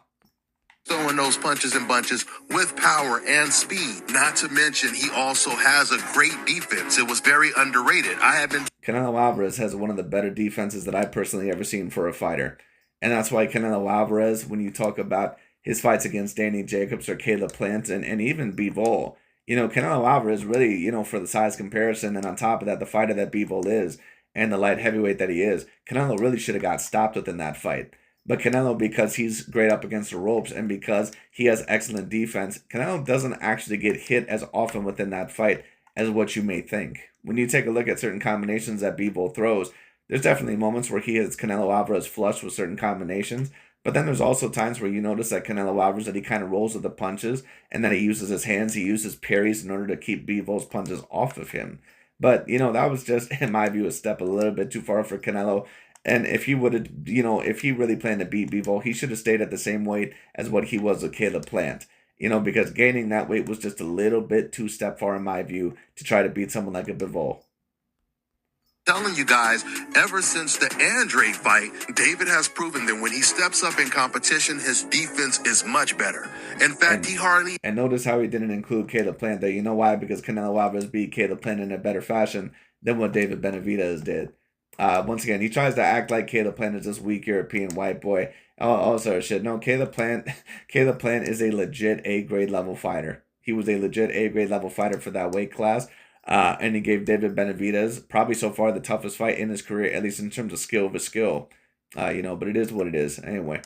Throwing those punches and bunches with power and speed. Not to mention, he also has a great defense. It was very underrated. Canelo Alvarez has one of the better defenses that I've personally ever seen for a fighter. And that's why Canelo Alvarez, when you talk about his fights against Danny Jacobs or Caleb Plant and even Bivol, Canelo Alvarez really, for the size comparison, and on top of that, the fighter that Bivol is and the light heavyweight that he is, Canelo really should have got stopped within that fight. But Canelo, because he's great up against the ropes and because he has excellent defense, Canelo doesn't actually get hit as often within that fight as what you may think. When you take a look at certain combinations that Bivol throws, there's definitely moments where he hits Canelo Alvarez flush with certain combinations. But then there's also times where you notice that Canelo Alvarez, that he kind of rolls with the punches and that he uses his hands, he uses parries in order to keep Bivol's punches off of him. But, that was just, in my view, a step a little bit too far for Canelo. And if he would have, if he really planned to beat Bivol, he should have stayed at the same weight as what he was with Caleb Plant. Because gaining that weight was just a little bit too step far in my view to try to beat someone like a Bivol. Telling you guys, ever since the Andre fight, David has proven that when he steps up in competition, his defense is much better. In fact, he hardly... And notice how he didn't include Caleb Plant there. You know why? Because Canelo Alvarez beat Caleb Plant in a better fashion than what David Benavidez did. Once again, he tries to act like Caleb Plant is this weak European white boy. Oh, sorry, shit. No, Caleb Plant is a legit A-grade level fighter. He was a legit A-grade level fighter for that weight class. And he gave David Benavidez probably so far the toughest fight in his career, at least in terms of skill of skill. But it is what it is. Anyway.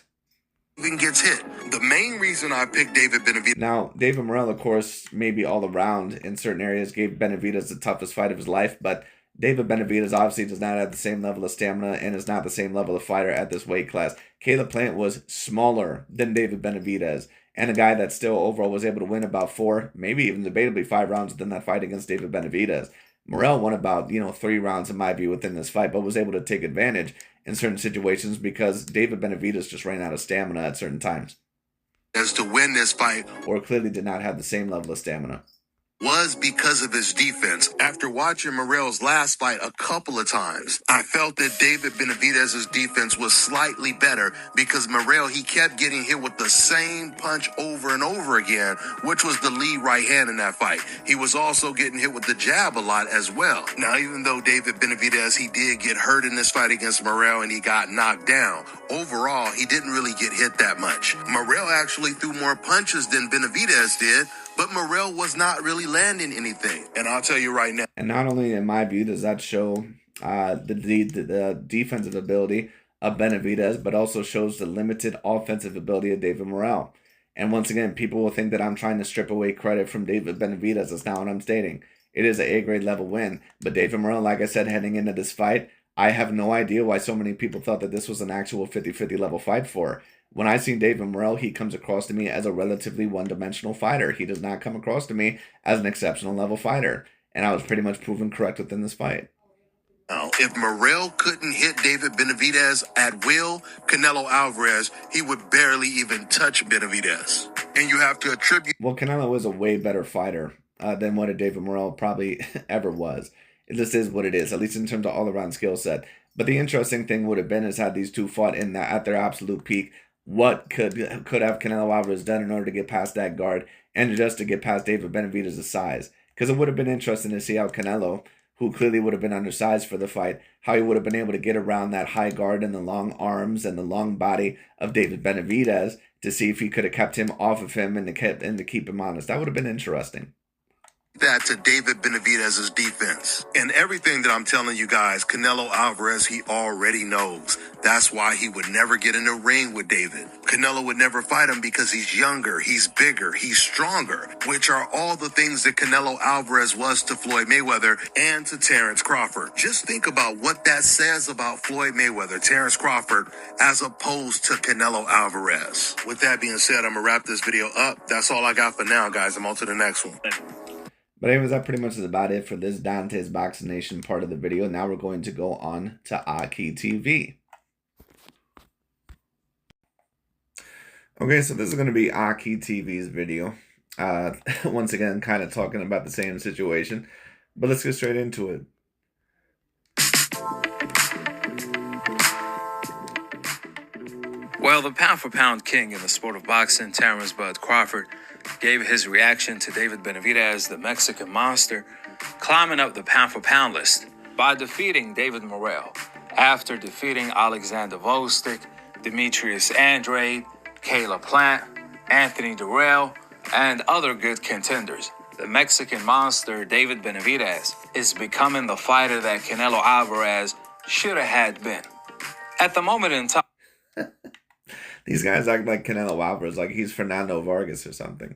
Even gets hit. The main reason I picked David Benavidez. Now, David Morrell, of course, maybe all around in certain areas gave Benavidez the toughest fight of his life, but David Benavidez obviously does not have the same level of stamina and is not the same level of fighter at this weight class. Caleb Plant was smaller than David Benavidez, and a guy that still overall was able to win about 4, maybe even debatably 5 rounds within that fight against David Benavidez. Morrell won about 3 rounds in my view within this fight, but was able to take advantage in certain situations because David Benavidez just ran out of stamina at certain times. As to win this fight, or clearly did not have the same level of stamina. Was because of his defense. After watching Morrell's last fight a couple of times, I felt that David Benavidez's defense was slightly better because Morrell, he kept getting hit with the same punch over and over again, which was the lead right hand in that fight. He was also getting hit with the jab a lot as well. Now, even though David Benavidez, he did get hurt in this fight against Morrell and he got knocked down, overall, he didn't really get hit that much. Morrell actually threw more punches than Benavidez did, but Morrell was not really landing anything. And I'll tell you right now. And not only in my view does that show the defensive ability of Benavidez, but also shows the limited offensive ability of David Morrell. And once again, people will think that I'm trying to strip away credit from David Benavidez. That's not what I'm stating. It is an A-grade level win. But David Morrell, like I said, heading into this fight, I have no idea why so many people thought that this was an actual 50-50 level fight for. When I see David Morrell, he comes across to me as a relatively one-dimensional fighter. He does not come across to me as an exceptional level fighter. And I was pretty much proven correct within this fight. If Morrell couldn't hit David Benavidez at will, Canelo Alvarez, he would barely even touch Benavidez. And you have to attribute... Well, Canelo is a way better fighter than what a David Morrell probably ever was. This is what it is, at least in terms of all-around skill set. But the interesting thing would have been is had these two fought at their absolute peak, what could have Canelo Alvarez done in order to get past that guard and just to get past David Benavidez's size? Because it would have been interesting to see how Canelo, who clearly would have been undersized for the fight, how he would have been able to get around that high guard and the long arms and the long body of David Benavidez to see if he could have kept him off of him and to keep him honest. That would have been interesting. That to David Benavidez's defense. And everything that I'm telling you guys, Canelo Alvarez, he already knows. That's why he would never get in the ring with David. Canelo would never fight him because he's younger, he's bigger, he's stronger, which are all the things that Canelo Alvarez was to Floyd Mayweather and to Terrence Crawford. Just think about what that says about Floyd Mayweather, Terrence Crawford, as opposed to Canelo Alvarez. With that being said, I'm going to wrap this video up. That's all I got for now, guys. I'm on to the next one. But anyways, that pretty much is about it for this Dante's Boxing Nation part of the video. Now we're going to go on to Aki TV. Okay, so this is going to be Aki TV's video. Once again, kind of talking about the same situation, but let's get straight into it. Well, the pound-for-pound king in the sport of boxing, Terrence Bud Crawford, gave his reaction to David Benavidez, the Mexican monster, climbing up the pound-for-pound list by defeating David Morrell after defeating Alexander Volstik, Demetrius Andrade, Caleb Plant, Anthony Durrell, and other good contenders. The Mexican monster, David Benavidez, is becoming the fighter that Canelo Alvarez should have had been. At the moment in time, These guys act like Canelo Alvarez, like he's Fernando Vargas or something.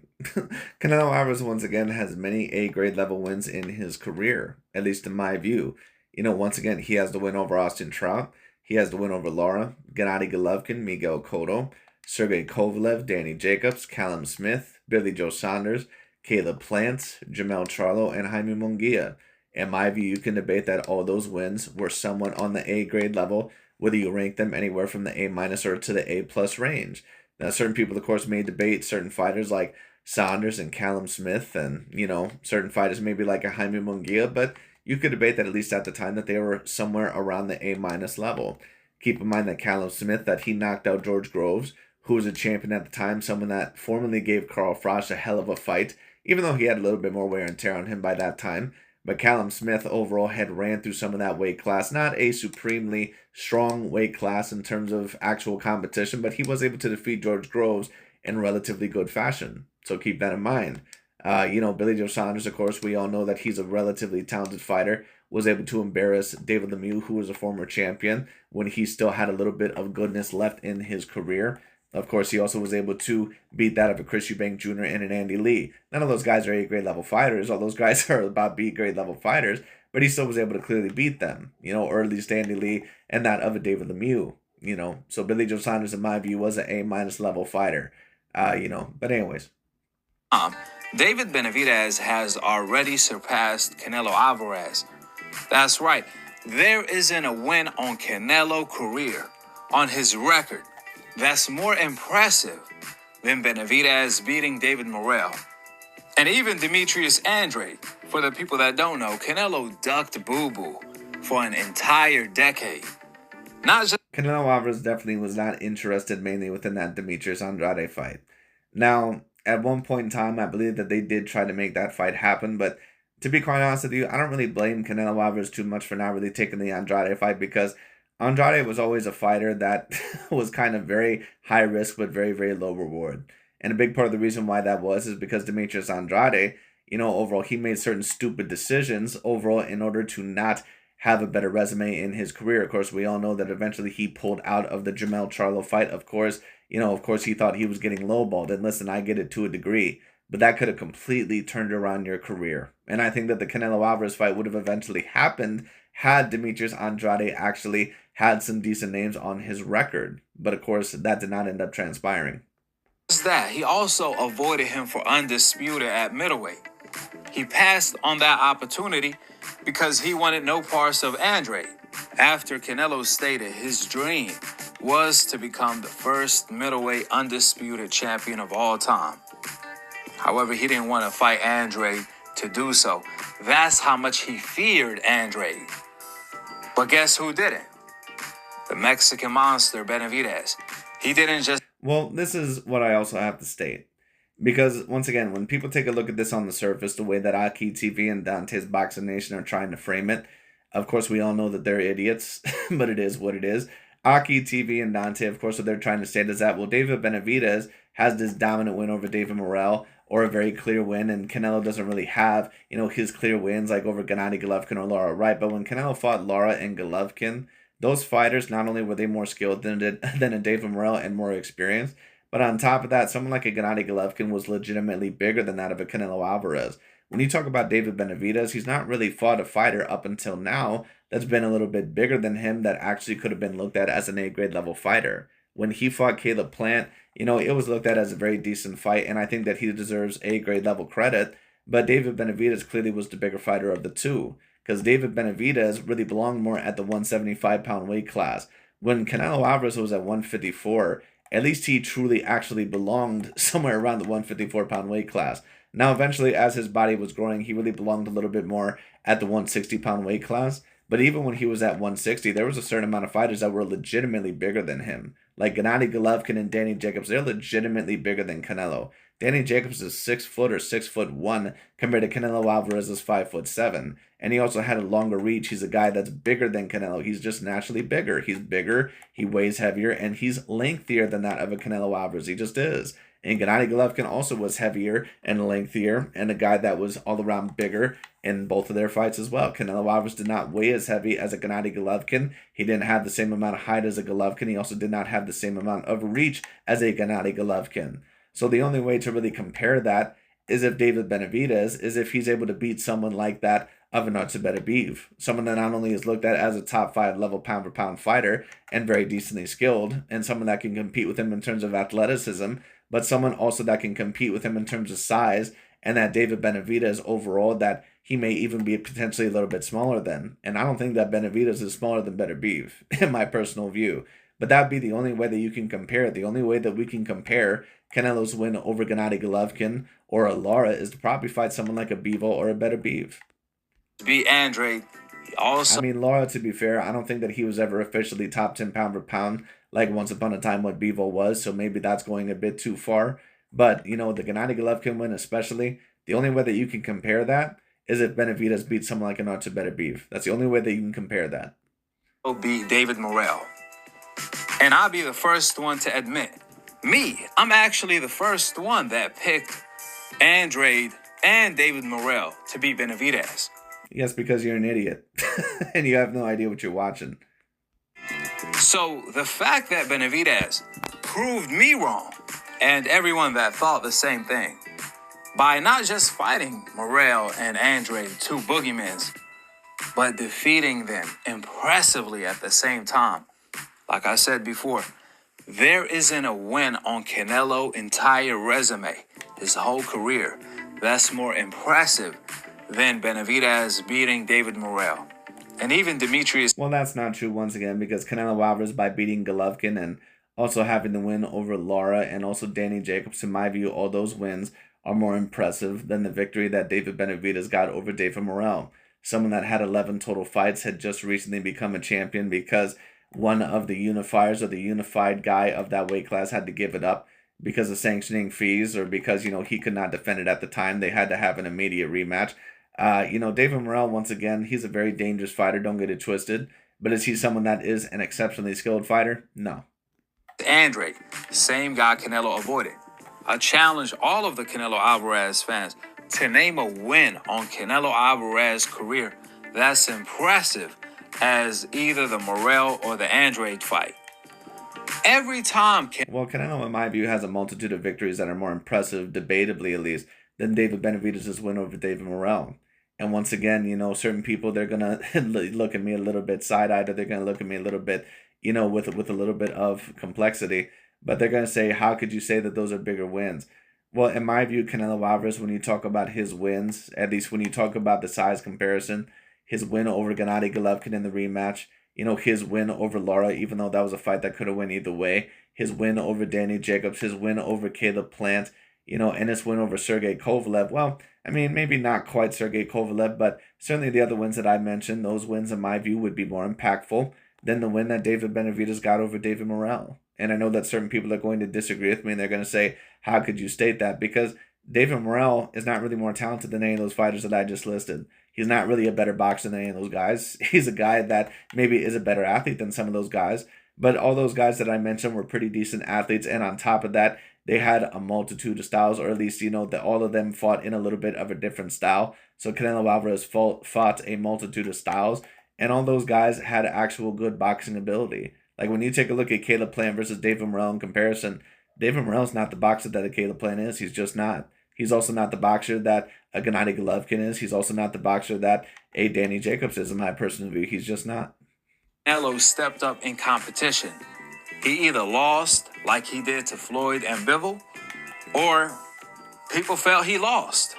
Canelo Alvarez, once again, has many A-grade level wins in his career, at least in my view. You know, once again, he has the win over Austin Trout. He has the win over Lara, Gennady Golovkin, Miguel Cotto, Sergey Kovalev, Danny Jacobs, Callum Smith, Billy Joe Saunders, Caleb Plant, Jamel Charlo, and Jaime Munguia. In my view, you can debate that all those wins were somewhat on the A-grade level, whether you rank them anywhere from the A- or to the A+ range. Now, certain people, of course, may debate certain fighters like Saunders and Callum Smith and, you know, certain fighters maybe like a Jaime Munguia, but you could debate that at least at the time that they were somewhere around the A- level. Keep in mind that Callum Smith, that he knocked out George Groves, who was a champion at the time, someone that formerly gave Carl Frost a hell of a fight, even though he had a little bit more wear and tear on him by that time. But Callum Smith overall had ran through some of that weight class. Not a supremely strong weight class in terms of actual competition, but he was able to defeat George Groves in relatively good fashion. So keep that in mind. You know, Billy Joe Saunders, of course, we all know that he's a relatively talented fighter, was able to embarrass David Lemieux, who was a former champion, when he still had a little bit of goodness left in his career. Of course, he also was able to beat that of a Chris Eubank Jr. and an Andy Lee. None of those guys are A-grade level fighters. All those guys are about B-grade level fighters, but he still was able to clearly beat them, you know, or at least Andy Lee and that of a David Lemieux, you know. So Billy Joe Saunders, in my view, was an A- level fighter, you know. But anyways. David Benavidez has already surpassed Canelo Alvarez. That's right. There isn't a win on Canelo career, on his record, that's more impressive than Benavidez beating David Morrell. And even Demetrius Andrade. For the people that don't know, Canelo ducked Boo Boo for an entire decade. Not just Canelo Alvarez definitely was not interested mainly within that Demetrius Andrade fight. Now, at one point in time, I believe that they did try to make that fight happen, but to be quite honest with you, I don't really blame Canelo Alvarez too much for not really taking the Andrade fight, because Andrade was always a fighter that was kind of very high risk but very, very low reward. And a big part of the reason why that was is because Demetrius Andrade, you know, overall, he made certain stupid decisions overall in order to not have a better resume in his career. Of course, we all know that eventually he pulled out of the Jamel Charlo fight. Of course, you know, of course, he thought he was getting lowballed. And listen, I get it to a degree, but that could have completely turned around your career. And I think that the Canelo Alvarez fight would have eventually happened had Demetrius Andrade actually had some decent names on his record. But of course, that did not end up transpiring. that, he also avoided him for undisputed at middleweight. He passed on that opportunity because he wanted no parts of Andrade. After Canelo stated his dream was to become the first middleweight undisputed champion of all time. However, he didn't want to fight Andrade to do so. That's how much he feared Andrade. But guess who didn't? The Mexican monster, Benavidez. He didn't just... Well, this is what I also have to state. Because, once again, when people take a look at this on the surface, the way that Aki TV and Dante's Boxing Nation are trying to frame it, of course, we all know that they're idiots, but it is what it is. Aki TV and Dante, of course, what they're trying to state is that, well, David Benavidez has this dominant win over David Morrell, or a very clear win, and Canelo doesn't really have, you know, his clear wins like over Gennady Golovkin or Lara, right? But when Canelo fought Lara and Golovkin, those fighters, not only were they more skilled than a David Morrell and more experienced, but on top of that, someone like a Gennady Golovkin was legitimately bigger than that of a Canelo Alvarez. When you talk about David Benavidez, he's not really fought a fighter up until now that's been a little bit bigger than him that actually could have been looked at as an A-grade level fighter. When he fought Caleb Plant, you know, it was looked at as a very decent fight, and I think that he deserves A-grade level credit, but David Benavidez clearly was the bigger fighter of the two, because David Benavidez really belonged more at the 175-pound weight class. When Canelo Alvarez was at 154, at least he truly actually belonged somewhere around the 154-pound weight class. Now, eventually, as his body was growing, he really belonged a little bit more at the 160-pound weight class. But even when he was at 160, there was a certain amount of fighters that were legitimately bigger than him. Like Gennady Golovkin and Danny Jacobs, they're legitimately bigger than Canelo. Danny Jacobs is 6 foot or 6'1" compared to Canelo Alvarez is 5'7", and he also had a longer reach. He's a guy that's bigger than Canelo. He's just naturally bigger. He's bigger, he weighs heavier, and he's lengthier than that of a Canelo Alvarez. He just is. And Gennady Golovkin also was heavier and lengthier, and a guy that was all around bigger in both of their fights as well. Canelo Alvarez did not weigh as heavy as a Gennady Golovkin. He didn't have the same amount of height as a Golovkin. He also did not have the same amount of reach as a Gennady Golovkin. So the only way to really compare that is if David Benavidez, is if he's able to beat someone like that of an Benavidez, someone that not only is looked at as a top 5 level pound-for-pound fighter and very decently skilled, and someone that can compete with him in terms of athleticism, but someone also that can compete with him in terms of size, and that David Benavidez overall, that he may even be potentially a little bit smaller than. And I don't think that Benavidez is smaller than Benavidez, in my personal view. But that would be the only way that you can compare it. The only way that we can compare Canelo's win over Gennady Golovkin or a Lara is to probably fight someone like a Bivol or a Benavidez. Beat Andre. Also, I mean, Lara, to be fair, I don't think that he was ever officially top 10 pound for pound like once upon a time what Bivol was, so maybe that's going a bit too far. But, you know, the Gennady Golovkin win especially, the only way that you can compare that is if Benavidez beats someone like an Benavidez. That's the only way that you can compare that. beat David Morrell. And I'll be the first one to admit, I'm actually the first one that picked Andrade and David Morrell to beat Benavidez. Yes, because you're an idiot and you have no idea what you're watching. So the fact that Benavidez proved me wrong and everyone that thought the same thing by not just fighting Morrell and Andrade, two boogeymans, but defeating them impressively at the same time. Like I said before, there isn't a win on Canelo's entire resume, his whole career, that's more impressive than Benavidez beating David Morrell. And even Demetrius... Well, that's not true once again, because Canelo Alvarez, by beating Golovkin and also having the win over Lara and also Danny Jacobs, in my view, all those wins are more impressive than the victory that David Benavidez got over David Morrell. Someone that had 11 total fights had just recently become a champion because one of the unifiers or the unified guy of that weight class had to give it up because of sanctioning fees, or because, you know, he could not defend it at the time. They had to have an immediate rematch. You know, David Morrell, once again, he's a very dangerous fighter. Don't get it twisted. But is he someone that is an exceptionally skilled fighter? No. Andrade, same guy Canelo avoided. I challenge all of the Canelo Alvarez fans to name a win on Canelo Alvarez's career that's impressive as either the Morrell or the Andrade fight. Every time... Well, Canelo, in my view, has a multitude of victories that are more impressive, debatably at least, than David Benavidez' win over David Morrell. And once again, you know, certain people, they're going to look at me a little bit side-eyed, or they're going to look at me a little bit, you know, with a little bit of complexity. But they're going to say, how could you say that those are bigger wins? Well, in my view, Canelo Alvarez, when you talk about his wins, at least when you talk about the size comparison, his win over Gennady Golovkin in the rematch, you know, his win over Lara, even though that was a fight that could have went either way, his win over Danny Jacobs, his win over Caleb Plant, you know, and his win over Sergey Kovalev. Well, I mean, maybe not quite Sergey Kovalev, but certainly the other wins that I mentioned, those wins, in my view, would be more impactful than the win that David Benavidez got over David Morrell. And I know that certain people are going to disagree with me, and they're going to say, how could you state that? Because David Morrell is not really more talented than any of those fighters that I just listed. He's not really a better boxer than any of those guys. He's a guy that maybe is a better athlete than some of those guys. But all those guys that I mentioned were pretty decent athletes. And on top of that, they had a multitude of styles, or at least, you know, that all of them fought in a little bit of a different style. So Canelo Alvarez fought a multitude of styles. And all those guys had actual good boxing ability. Like when you take a look at Caleb Plant versus David Morrell in comparison, David Morrell's not the boxer that a Caleb Plant is. He's just not. He's also not the boxer that a Gennady Golovkin is. He's also not the boxer that a Danny Jacobs is, in my personal view. He's just not. Canelo stepped up in competition. He either lost, like he did to Floyd and Bivol, or people felt he lost.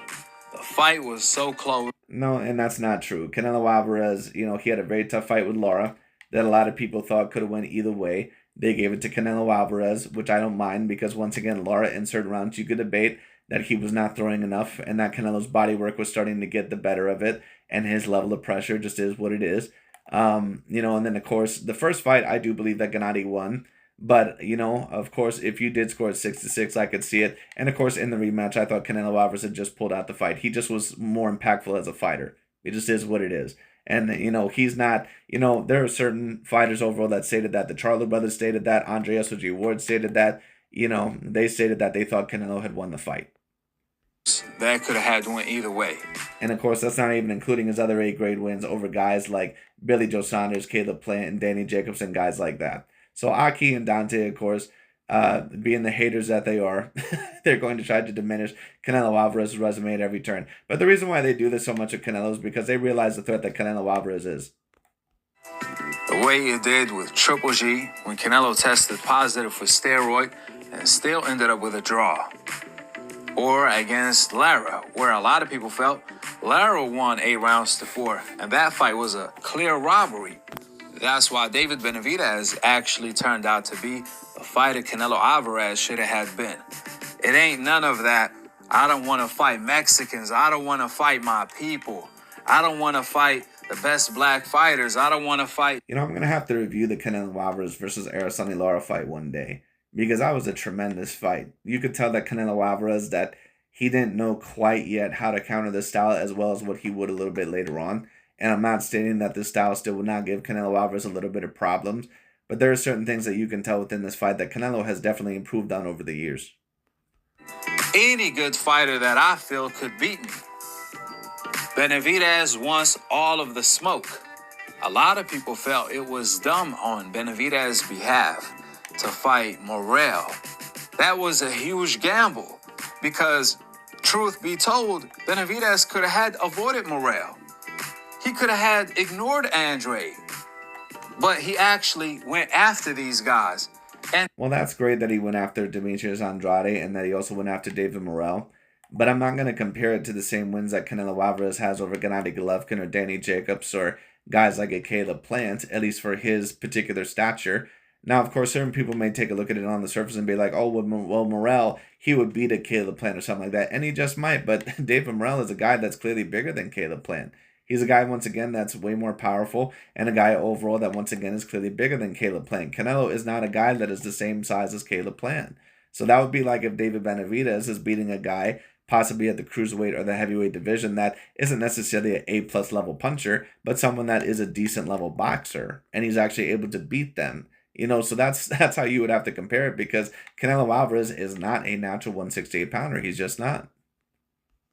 The fight was so close. No, and that's not true. Canelo Alvarez, you know, he had a very tough fight with Lara that a lot of people thought could have went either way. They gave it to Canelo Alvarez, which I don't mind because once again, Lara insert rounds, you could debate that he was not throwing enough and that Canelo's body work was starting to get the better of it, and his level of pressure just is what it is. And then of course the first fight I do believe that Gennady won. But, of course, if you did score at 6-6, I could see it. And, of course, in the rematch, I thought Canelo Alvarez had just pulled out the fight. He just was more impactful as a fighter. It just is what it is. And, he's not, there are certain fighters overall that stated that. The Charlo brothers stated that. Andre S.O.G. Ward stated that. They stated that they thought Canelo had won the fight. That could have had went either way. And, of course, that's not even including his other A-grade wins over guys like Billy Joe Saunders, Caleb Plant, and Danny Jacobs, and guys like that. So Aki and Dante, of course, being the haters that they are, they're going to try to diminish Canelo Alvarez's resume at every turn. But the reason why they do this so much with Canelo is because they realize the threat that Canelo Alvarez is. The way it did with Triple G when Canelo tested positive for steroid and still ended up with a draw. Or against Lara, where a lot of people felt Lara won 8-4, and that fight was a clear robbery. That's why David Benavidez actually turned out to be the fighter Canelo Alvarez should have had been. It ain't none of that. I don't want to fight Mexicans. I don't want to fight my people. I don't want to fight the best black fighters. I don't want to fight. I'm going to have to review the Canelo Alvarez versus Araceli Lara fight one day because that was a tremendous fight. You could tell that Canelo Alvarez that he didn't know quite yet how to counter this style as well as what he would a little bit later on. And I'm not stating that this style still would not give Canelo Alvarez a little bit of problems, but there are certain things that you can tell within this fight that Canelo has definitely improved on over the years. Any good fighter that I feel could beat me. Benavidez wants all of the smoke. A lot of people felt it was dumb on Benavidez's behalf to fight Morrell. That was a huge gamble because, truth be told, Benavidez could have had avoided Morrell. He could have had ignored Andre, but he actually went after these guys. And well, that's great that he went after Demetrius Andrade and that he also went after David Morrell. But I'm not going to compare it to the same wins that Canelo Alvarez has over Gennady Golovkin or Danny Jacobs or guys like a Caleb Plant, at least for his particular stature. Now, of course, certain people may take a look at it on the surface and be like, oh, well, Morrell, he would beat a Caleb Plant or something like that. And he just might. But David Morrell is a guy that's clearly bigger than Caleb Plant. He's a guy, once again, that's way more powerful and a guy overall that, once again, is clearly bigger than Caleb Plant. Canelo is not a guy that is the same size as Caleb Plant. So that would be like if David Benavidez is beating a guy possibly at the cruiserweight or the heavyweight division that isn't necessarily an A+ level puncher, but someone that is a decent level boxer, and he's actually able to beat them. So that's how you would have to compare it because Canelo Alvarez is not a natural 168-pounder. He's just not.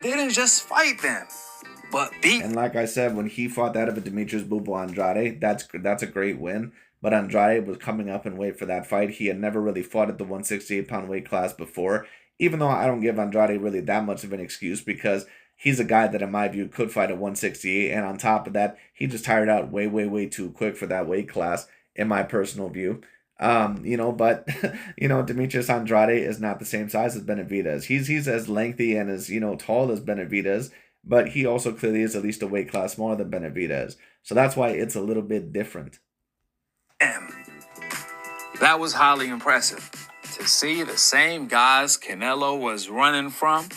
They didn't just fight them, but beat. And like I said, when he fought that of a Demetrius Bubo Andrade, that's a great win. But Andrade was coming up in weight for that fight. He had never really fought at the 168-pound weight class before, even though I don't give Andrade really that much of an excuse because he's a guy that, in my view, could fight at 168. And on top of that, he just tired out way, way, way too quick for that weight class, in my personal view. But Demetrius Andrade is not the same size as Benavidez. He's as lengthy and as, tall as Benavidez, but he also clearly is at least a weight class smaller than Benavidez. So that's why it's a little bit different. That was highly impressive. To see the same guys Canelo was running from,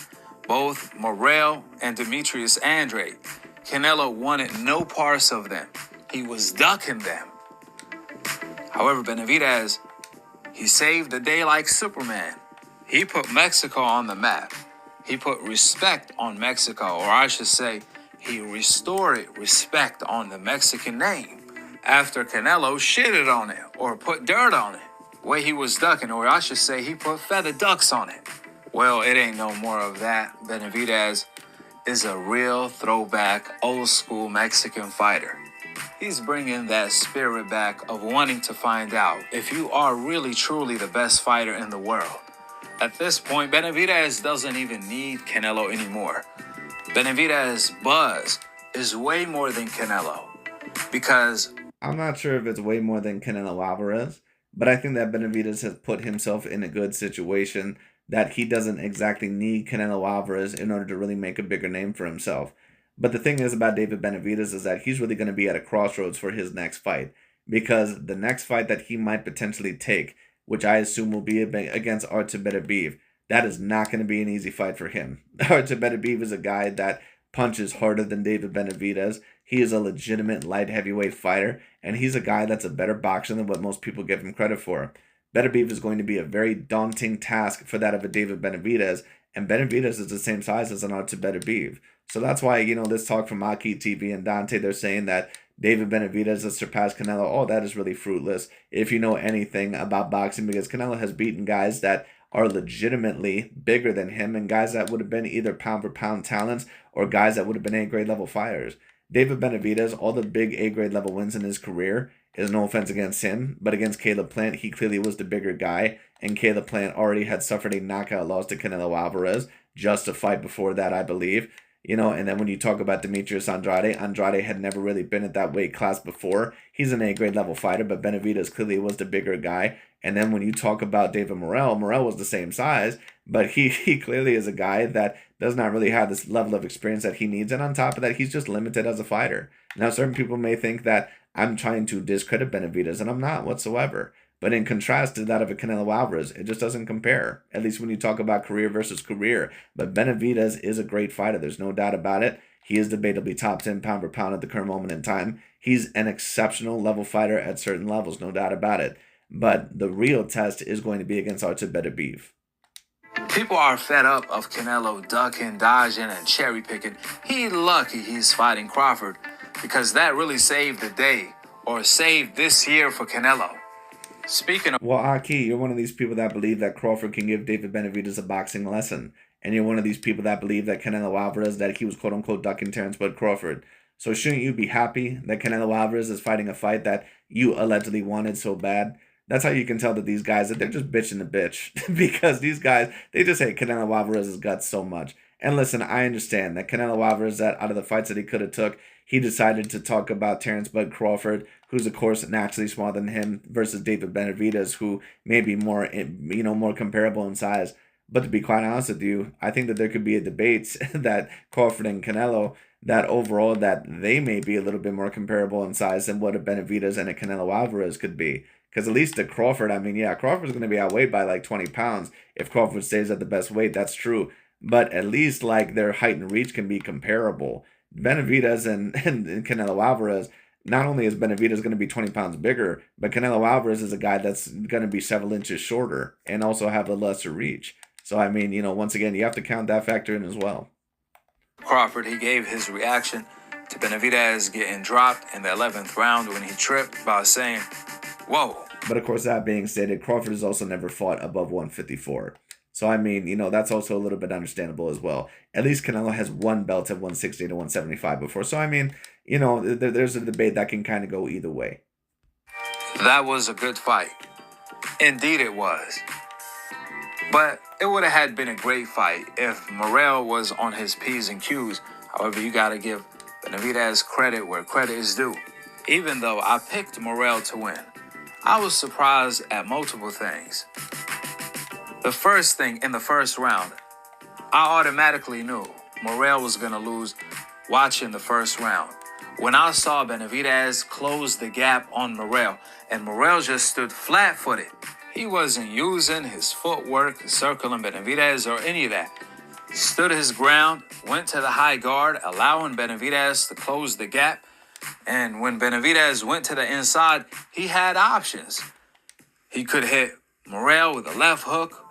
both Morrell and Demetrius Andrade. Canelo wanted no parts of them. He was ducking them. However, Benavidez, he saved the day like Superman. He put Mexico on the map. He put respect on Mexico, or I should say, he restored respect on the Mexican name after Canelo shitted on it or put dirt on it. The way he was ducking, or I should say, he put feather ducks on it. Well, it ain't no more of that. Benavidez is a real throwback, old school Mexican fighter. He's bringing that spirit back of wanting to find out if you are really truly the best fighter in the world. At this point, Benavidez doesn't even need Canelo anymore. Benavidez's buzz is way more than Canelo because I'm not sure if it's way more than Canelo Alvarez, but I think that Benavidez has put himself in a good situation that he doesn't exactly need Canelo Alvarez in order to really make a bigger name for himself. But the thing is about David Benavidez is that he's really going to be at a crossroads for his next fight because the next fight that he might potentially take, which I assume will be against Artur Beterbiev, that is not going to be an easy fight for him. Artur Beterbiev is a guy that punches harder than David Benavidez. He is a legitimate light heavyweight fighter, and he's a guy that's a better boxer than what most people give him credit for. Beterbiev is going to be a very daunting task for that of a David Benavidez, and Benavidez is the same size as an Artur Beterbiev. So that's why, this talk from Aki TV and Dante, they're saying that David Benavidez has surpassed Canelo. Oh, that is really fruitless if you know anything about boxing, because Canelo has beaten guys that are legitimately bigger than him and guys that would have been either pound for pound talents or guys that would have been A-grade level fighters. David Benavidez, all the big A-grade level wins in his career, is no offense against him, but against Caleb Plant, he clearly was the bigger guy, and Caleb Plant already had suffered a knockout loss to Canelo Alvarez just a fight before that, I believe. And then when you talk about Demetrius Andrade, Andrade had never really been at that weight class before. He's an A-grade level fighter, but Benavidez clearly was the bigger guy. And then when you talk about David Morrell, Morrell was the same size, but he clearly is a guy that does not really have this level of experience that he needs. And on top of that, he's just limited as a fighter. Now, certain people may think that I'm trying to discredit Benavidez, and I'm not whatsoever. But in contrast to that of a Canelo Alvarez, it just doesn't compare, at least when you talk about career versus career. But Benavidez is a great fighter. There's no doubt about it. He is debatably top 10 pound for pound at the current moment in time. He's an exceptional level fighter at certain levels, no doubt about it. But the real test is going to be against Artur Beterbiev. People are fed up of Canelo ducking, dodging, and cherry picking. He's lucky he's fighting Crawford, because that really saved the day, or saved this year for Canelo. Speaking of... Well, Aki, you're one of these people that believe that Crawford can give David Benavidez a boxing lesson. And you're one of these people that believe that Canelo Alvarez, that he was quote-unquote ducking Terrence Bud Crawford. So shouldn't you be happy that Canelo Alvarez is fighting a fight that you allegedly wanted so bad? That's how you can tell that these guys, that they're just bitching the bitch. Because these guys, they just hate Canelo Alvarez's guts so much. And listen, I understand that Canelo Alvarez, that out of the fights that he could have took, he decided to talk about Terrence Bud Crawford, who's of course naturally smaller than him, versus David Benavidez, who may be more, more comparable in size. But to be quite honest with you, I think that there could be a debate that Crawford and Canelo, that overall that they may be a little bit more comparable in size than what a Benavidez and a Canelo Alvarez could be. Because at least the Crawford, Crawford's going to be outweighed by like 20 pounds. If Crawford stays at the best weight, that's true. But at least like their height and reach can be comparable. Benavidez and Canelo Alvarez, not only is Benavidez going to be 20 pounds bigger, but Canelo Alvarez is a guy that's going to be several inches shorter and also have a lesser reach. So, once again, you have to count that factor in as well. Crawford, he gave his reaction to Benavidez getting dropped in the 11th round when he tripped by saying, "Whoa." But of course, that being stated, Crawford has also never fought above 154. So, that's also a little bit understandable as well. At least Canelo has one belt at 160 to 175 before. So, there's a debate that can kind of go either way. That was a good fight. Indeed it was. But it would have had been a great fight if Morrell was on his P's and Q's. However, you got to give Benavidez credit where credit is due. Even though I picked Morrell to win, I was surprised at multiple things. The first thing, in the first round, I automatically knew Morrell was going to lose watching the first round. When I saw Benavidez close the gap on Morrell, and Morrell just stood flat-footed. He wasn't using his footwork, circling Benavidez or any of that. Stood his ground, went to the high guard, allowing Benavidez to close the gap. And when Benavidez went to the inside, he had options. He could hit Morrell with a left hook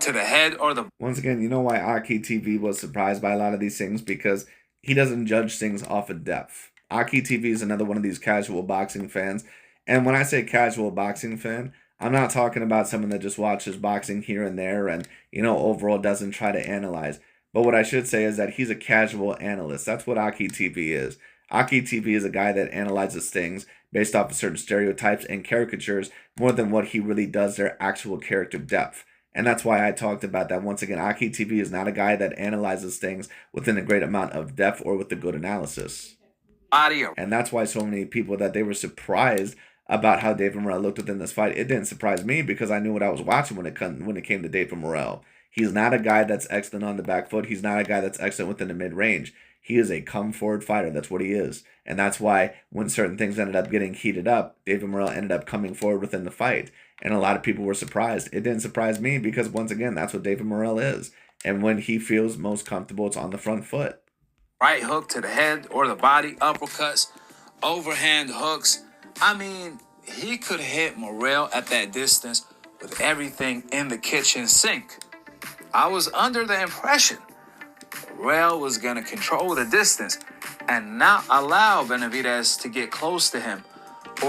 to the head or the... Once again, you know why Aki TV was surprised by a lot of these things? Because he doesn't judge things off of depth. Aki TV is another one of these casual boxing fans. And when I say casual boxing fan, I'm not talking about someone that just watches boxing here and there and, overall doesn't try to analyze. But what I should say is that he's a casual analyst. That's what Aki TV is. Aki TV is a guy that analyzes things based off of certain stereotypes and caricatures more than what he really does their actual character depth. And that's why I talked about that. Once again, Aki TV is not a guy that analyzes things within a great amount of depth or with a good analysis. Audio. And that's why so many people that they were surprised about how David Morrell looked within this fight. It didn't surprise me because I knew what I was watching when it came to David Morrell. He's not a guy that's excellent on the back foot. He's not a guy that's excellent within the mid-range. He is a come-forward fighter. That's what he is. And that's why when certain things ended up getting heated up, David Morrell ended up coming forward within the fight. And a lot of people were surprised. It didn't surprise me because, once again, that's what David Morrell is. And when he feels most comfortable, it's on the front foot. Right hook to the head or the body, uppercuts, overhand hooks. I mean, he could hit Morrell at that distance with everything in the kitchen sink. I was under the impression Morrell was going to control the distance and not allow Benavidez to get close to him.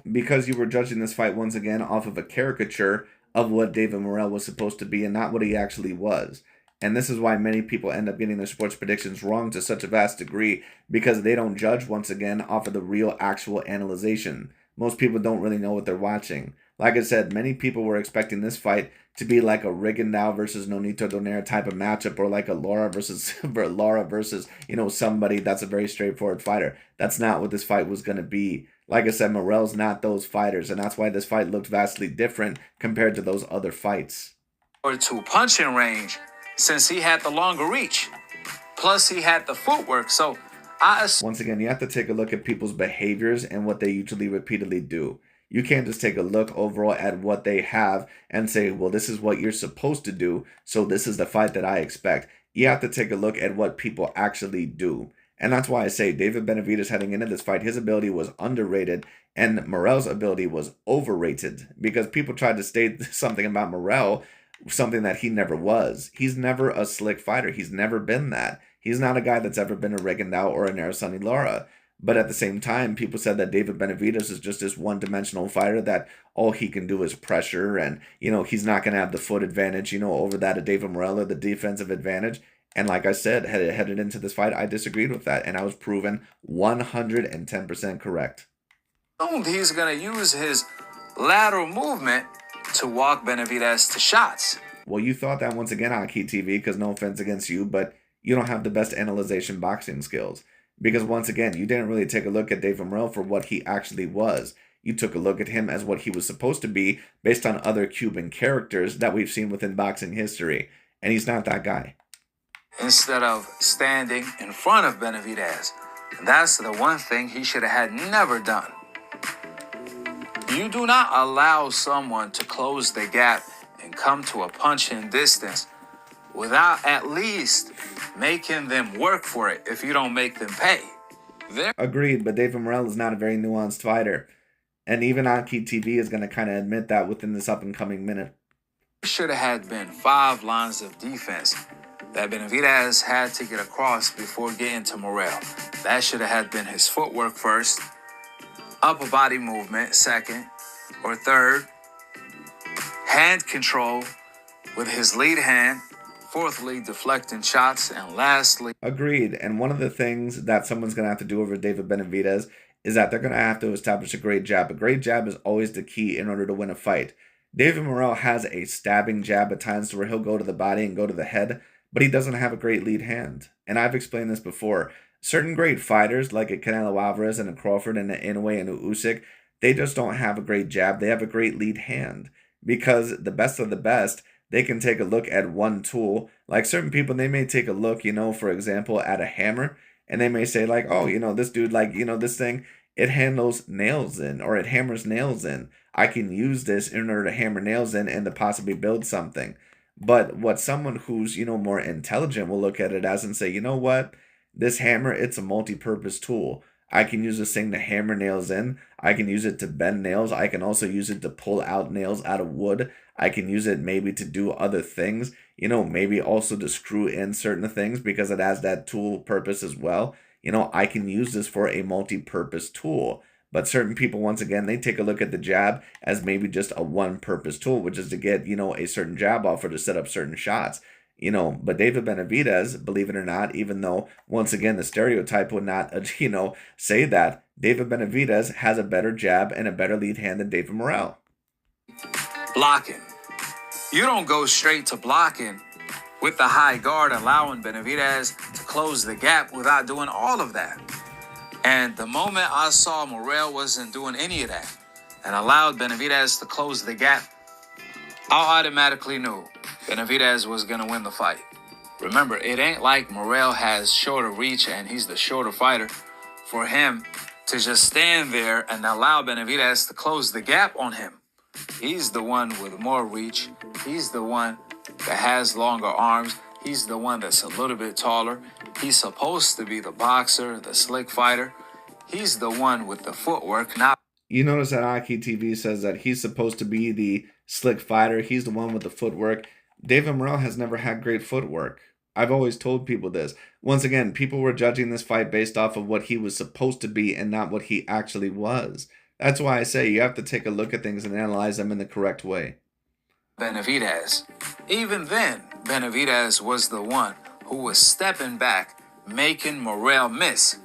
Because you were judging this fight once again off of a caricature of what David Morrell was supposed to be and not what he actually was. And this is why many people end up getting their sports predictions wrong to such a vast degree, because they don't judge once again off of the real actual analyzation. Most people don't really know what they're watching. Like I said, many people were expecting this fight to be like a Rigondeaux versus Nonito Donaire type of matchup, or like a Lara versus somebody that's a very straightforward fighter. That's not what this fight was going to be. Like I said, Morrell's not those fighters, and that's why this fight looked vastly different compared to those other fights. Or to punching range, since he had the longer reach. Plus, he had the footwork. So, once again, you have to take a look at people's behaviors and what they usually repeatedly do. You can't just take a look overall at what they have and say, well, this is what you're supposed to do, so this is the fight that I expect. You have to take a look at what people actually do. And that's why I say David Benavidez heading into this fight, his ability was underrated and Morrell's ability was overrated, because people tried to state something about Morrell, something that he never was. He's never a slick fighter. He's never been that. He's not a guy that's ever been a Rigondeaux or a Narasani Lara. But at the same time, people said that David Benavidez is just this one-dimensional fighter that all he can do is pressure, and, he's not going to have the foot advantage, over that of David Morrell, or the defensive advantage. And like I said, headed into this fight, I disagreed with that, and I was proven 110% correct. He's going to use his lateral movement to walk Benavidez to shots. Well, you thought that once again, Aki TV, because no offense against you, but you don't have the best analyzation boxing skills. Because once again, you didn't really take a look at David Morrell for what he actually was. You took a look at him as what he was supposed to be based on other Cuban characters that we've seen within boxing history. And he's not that guy. Instead of standing in front of Benavidez. And that's the one thing he should have never done. You do not allow someone to close the gap and come to a punching distance without at least making them work for it if you don't make them pay. Agreed, but David Morrell is not a very nuanced fighter. And even Aki TV is going to kind of admit that within this up-and-coming minute. There should have been 5 lines of defense that Benavidez had to get across before getting to Morrell. That should have been his footwork first, upper body movement second or third, hand control with his lead hand, fourthly, deflecting shots, and lastly... Agreed. And one of the things that someone's going to have to do over David Benavidez is that they're going to have to establish a great jab. A great jab is always the key in order to win a fight. David Morrell has a stabbing jab at times where he'll go to the body and go to the head, but he doesn't have a great lead hand. And I've explained this before. Certain great fighters, like a Canelo Alvarez and a Crawford and an Inoue and a Usyk, they just don't have a great jab. They have a great lead hand. Because the best of the best, they can take a look at one tool. Like certain people, they may take a look, for example, at a hammer, and they may say like, oh, this dude, like, this thing, it handles nails in, or it hammers nails in. I can use this in order to hammer nails in and to possibly build something. But what someone who's, more intelligent will look at it as and say, you know what? This hammer, it's a multi-purpose tool. I can use this thing to hammer nails in. I can use it to bend nails. I can also use it to pull out nails out of wood. I can use it maybe to do other things. Maybe also to screw in certain things because it has that tool purpose as well. I can use this for a multi-purpose tool. But certain people, once again, they take a look at the jab as maybe just a one-purpose tool, which is to get, a certain jab off or to set up certain shots. But David Benavidez, believe it or not, even though, once again, the stereotype would not, say that, David Benavidez has a better jab and a better lead hand than David Morrell. Blocking. You don't go straight to blocking with the high guard, allowing Benavidez to close the gap without doing all of that. And the moment I saw Morrell wasn't doing any of that and allowed Benavidez to close the gap, I automatically knew Benavidez was going to win the fight. Remember, it ain't like Morrell has shorter reach and he's the shorter fighter. For him to just stand there and allow Benavidez to close the gap on him. He's the one with more reach. He's the one that has longer arms. He's the one that's a little bit taller. He's supposed to be the boxer, the slick fighter. He's the one with the footwork, not... You notice that Aki TV says that he's supposed to be the slick fighter. He's the one with the footwork. David Morrell has never had great footwork. I've always told people this. Once again, people were judging this fight based off of what he was supposed to be and not what he actually was. That's why I say you have to take a look at things and analyze them in the correct way. Benavidez. Even then, Benavidez was the one who was stepping back, making Morrell miss.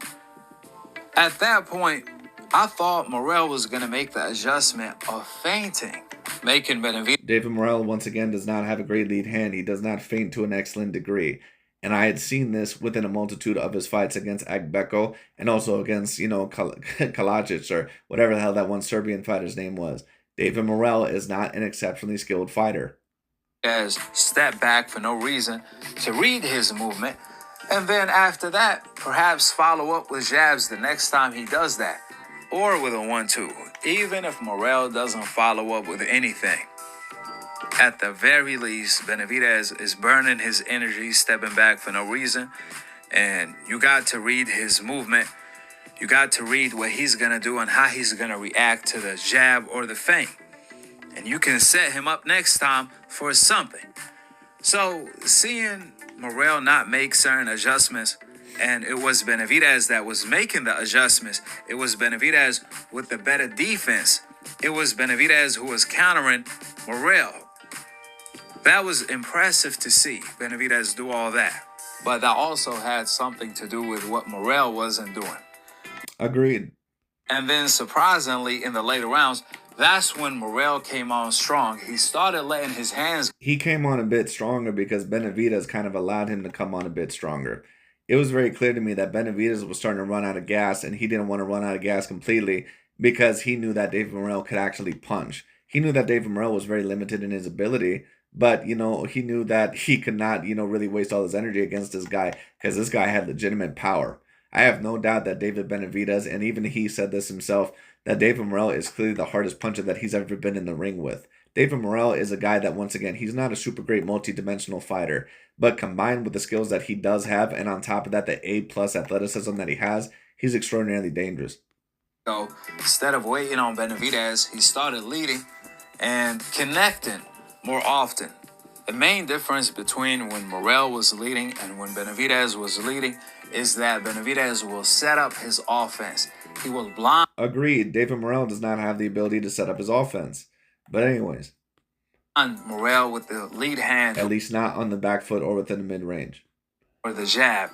At that point, I thought Morrell was going to make the adjustment of feinting, making Benavidez... David Morrell, once again, does not have a great lead hand. He does not feint to an excellent degree. And I had seen this within a multitude of his fights against Agbeko and also against, Kalajic or whatever the hell that one Serbian fighter's name was. David Morrell is not an exceptionally skilled fighter. As step back for no reason to read his movement, and then after that, perhaps follow up with jabs the next time he does that, or with a 1-2, even if Morrell doesn't follow up with anything. At the very least, Benavidez is burning his energy, stepping back for no reason, and you got to read his movement. You got to read what he's going to do and how he's going to react to the jab or the feint. And you can set him up next time for something. So, seeing Morrell not make certain adjustments, and it was Benavidez that was making the adjustments. It was Benavidez with the better defense. It was Benavidez who was countering Morrell. That was impressive to see Benavidez do all that. But that also had something to do with what Morrell wasn't doing. Agreed. And then surprisingly, in the later rounds, that's when Morrell came on strong. He started letting his hands... He came on a bit stronger because Benavidez kind of allowed him to come on a bit stronger. It was very clear to me that Benavidez was starting to run out of gas, and he didn't want to run out of gas completely because he knew that David Morrell could actually punch. He knew that David Morrell was very limited in his ability, but, he knew that he could not, really waste all his energy against this guy because this guy had legitimate power. I have no doubt that David Benavidez, and even he said this himself, that David Morrell is clearly the hardest puncher that he's ever been in the ring with. David Morrell is a guy that, once again, he's not a super great multi-dimensional fighter, but combined with the skills that he does have, and on top of that, the A+ athleticism that he has, he's extraordinarily dangerous. So instead of waiting on Benavidez, he started leading and connecting more often. The main difference between when Morrell was leading and when Benavidez was leading is that Benavidez will set up his offense. He will blind... Agreed. David Morrell does not have the ability to set up his offense. But anyways. Morrell with the lead hand. At least not on the back foot or within the mid-range. Or the jab.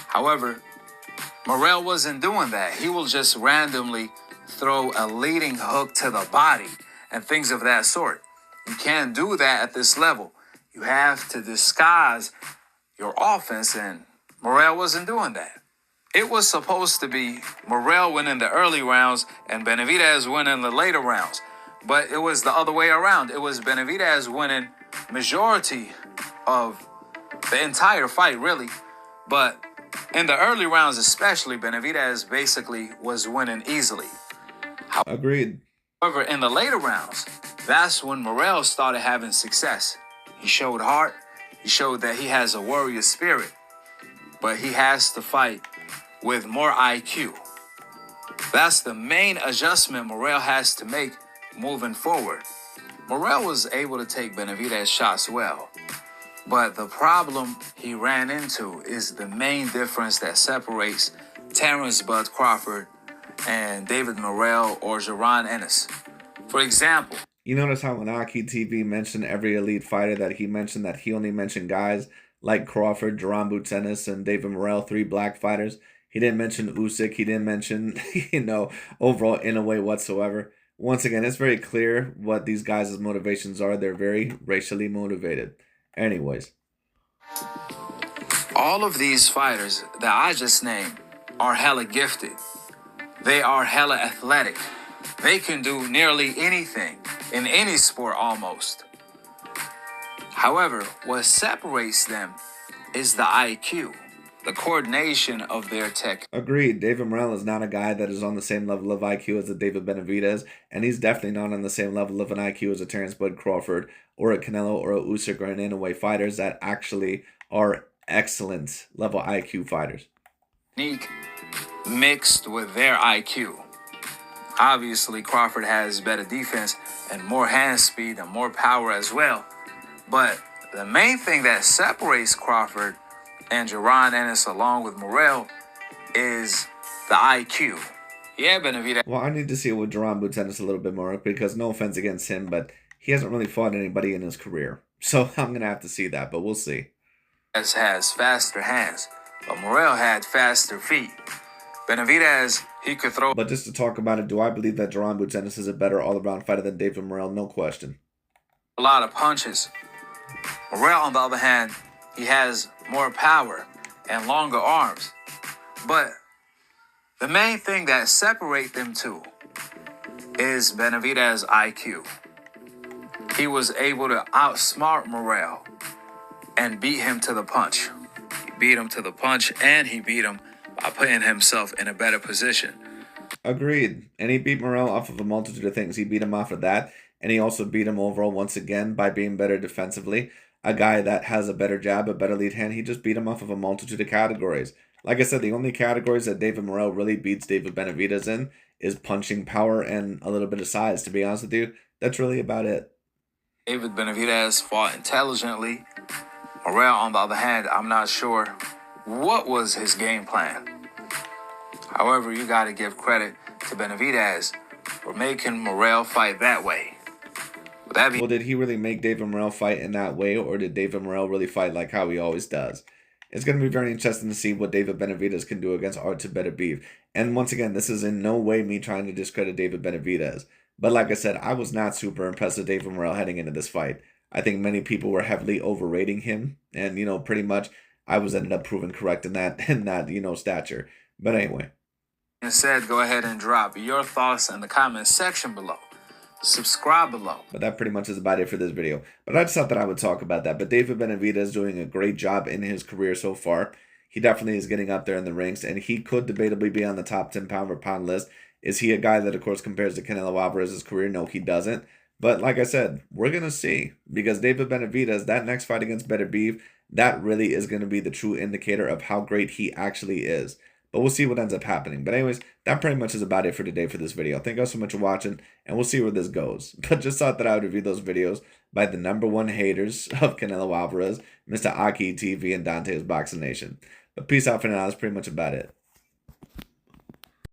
However, Morrell wasn't doing that. He will just randomly throw a leading hook to the body and things of that sort. You can't do that at this level. You have to disguise your offense, and Morrell wasn't doing that. It was supposed to be Morrell winning the early rounds and Benavidez winning the later rounds. But it was the other way around. It was Benavidez winning majority of the entire fight, really. But in the early rounds especially, Benavidez basically was winning easily. Agreed. However, in the later rounds, that's when Morrell started having success. He showed heart. He showed that he has a warrior spirit. But he has to fight with more IQ. That's the main adjustment Morrell has to make moving forward. Morrell was able to take Benavidez shots well. But the problem he ran into is the main difference that separates Terrence Bud Crawford and David Morrell or Jaron Ennis. For example, you notice how when Aki TV mentioned every elite fighter that he mentioned, that he only mentioned guys like Crawford, Jaron Boots Ennis, and David Morrell, 3 black fighters. He didn't mention Usyk. He didn't mention, overall in a way whatsoever. Once again, it's very clear what these guys' motivations are. They're very racially motivated. Anyways. All of these fighters that I just named are hella gifted. They are hella athletic. They can do nearly anything in any sport almost. However, what separates them is the IQ, the coordination of their tech. Agreed. David Morrell is not a guy that is on the same level of IQ as a David Benavidez, and he's definitely not on the same level of an IQ as a Terrence Bud Crawford or a Canelo or a Usyk or an Inoue fighters that actually are excellent level IQ fighters. Technique mixed with their IQ. Obviously, Crawford has better defense and more hand speed and more power as well. But the main thing that separates Crawford and Jaron Ennis along with Morrell is the IQ. Yeah, Benavidez. Well, I need to see it with Jaron Ennis a little bit more because no offense against him, but he hasn't really fought anybody in his career. So I'm going to have to see that, but we'll see. Has faster hands, but Morrell had faster feet. Benavidez, he could throw. But just to talk about it, do I believe that Jaron Ennis is a better all-around fighter than David Morrell? No question. A lot of punches. Morrell, on the other hand, he has more power and longer arms. But the main thing that separates them two is Benavidez's IQ. He was able to outsmart Morrell and beat him to the punch. He beat him to the punch, and he beat him by putting himself in a better position. Agreed. And he beat Morrell off of a multitude of things. He beat him off of that, and he also beat him overall once again by being better defensively. A guy that has a better jab, a better lead hand, he just beat him off of a multitude of categories. Like I said, the only categories that David Morrell really beats David Benavidez in is punching power and a little bit of size. To be honest with you, that's really about it. David Benavidez fought intelligently. Morrell, on the other hand, I'm not sure what was his game plan. However, you got to give credit to Benavidez for making Morrell fight that way. Well, did he really make David Morrell fight in that way, or did David Morrell really fight like how he always does? It's going to be very interesting to see what David Benavidez can do against Artur Beterbiev. And once again, this is in no way me trying to discredit David Benavidez. But like I said, I was not super impressed with David Morrell heading into this fight. I think many people were heavily overrating him. And, pretty much I was ended up proven correct in that, stature. But anyway. Instead, go ahead and drop your thoughts in the comment section below. Subscribe below. But that pretty much is about it for this video. But I just thought that I would talk about that. But David Benavidez is doing a great job in his career so far. He definitely is getting up there in the ranks, and he could debatably be on the top 10 pound-for-pound list. Is he a guy that, of course, compares to Canelo Alvarez's career? No, he doesn't. But like I said, we're going to see. Because David Benavidez, that next fight against Beterbiev, that really is going to be the true indicator of how great he actually is. But we'll see what ends up happening. But anyways, that pretty much is about it for today for this video. Thank you all so much for watching, and we'll see where this goes. But just thought that I would review those videos by the #1 haters of Canelo Alvarez, Mr. Aki TV and Dante's Boxing Nation. But peace out for now. That's pretty much about it.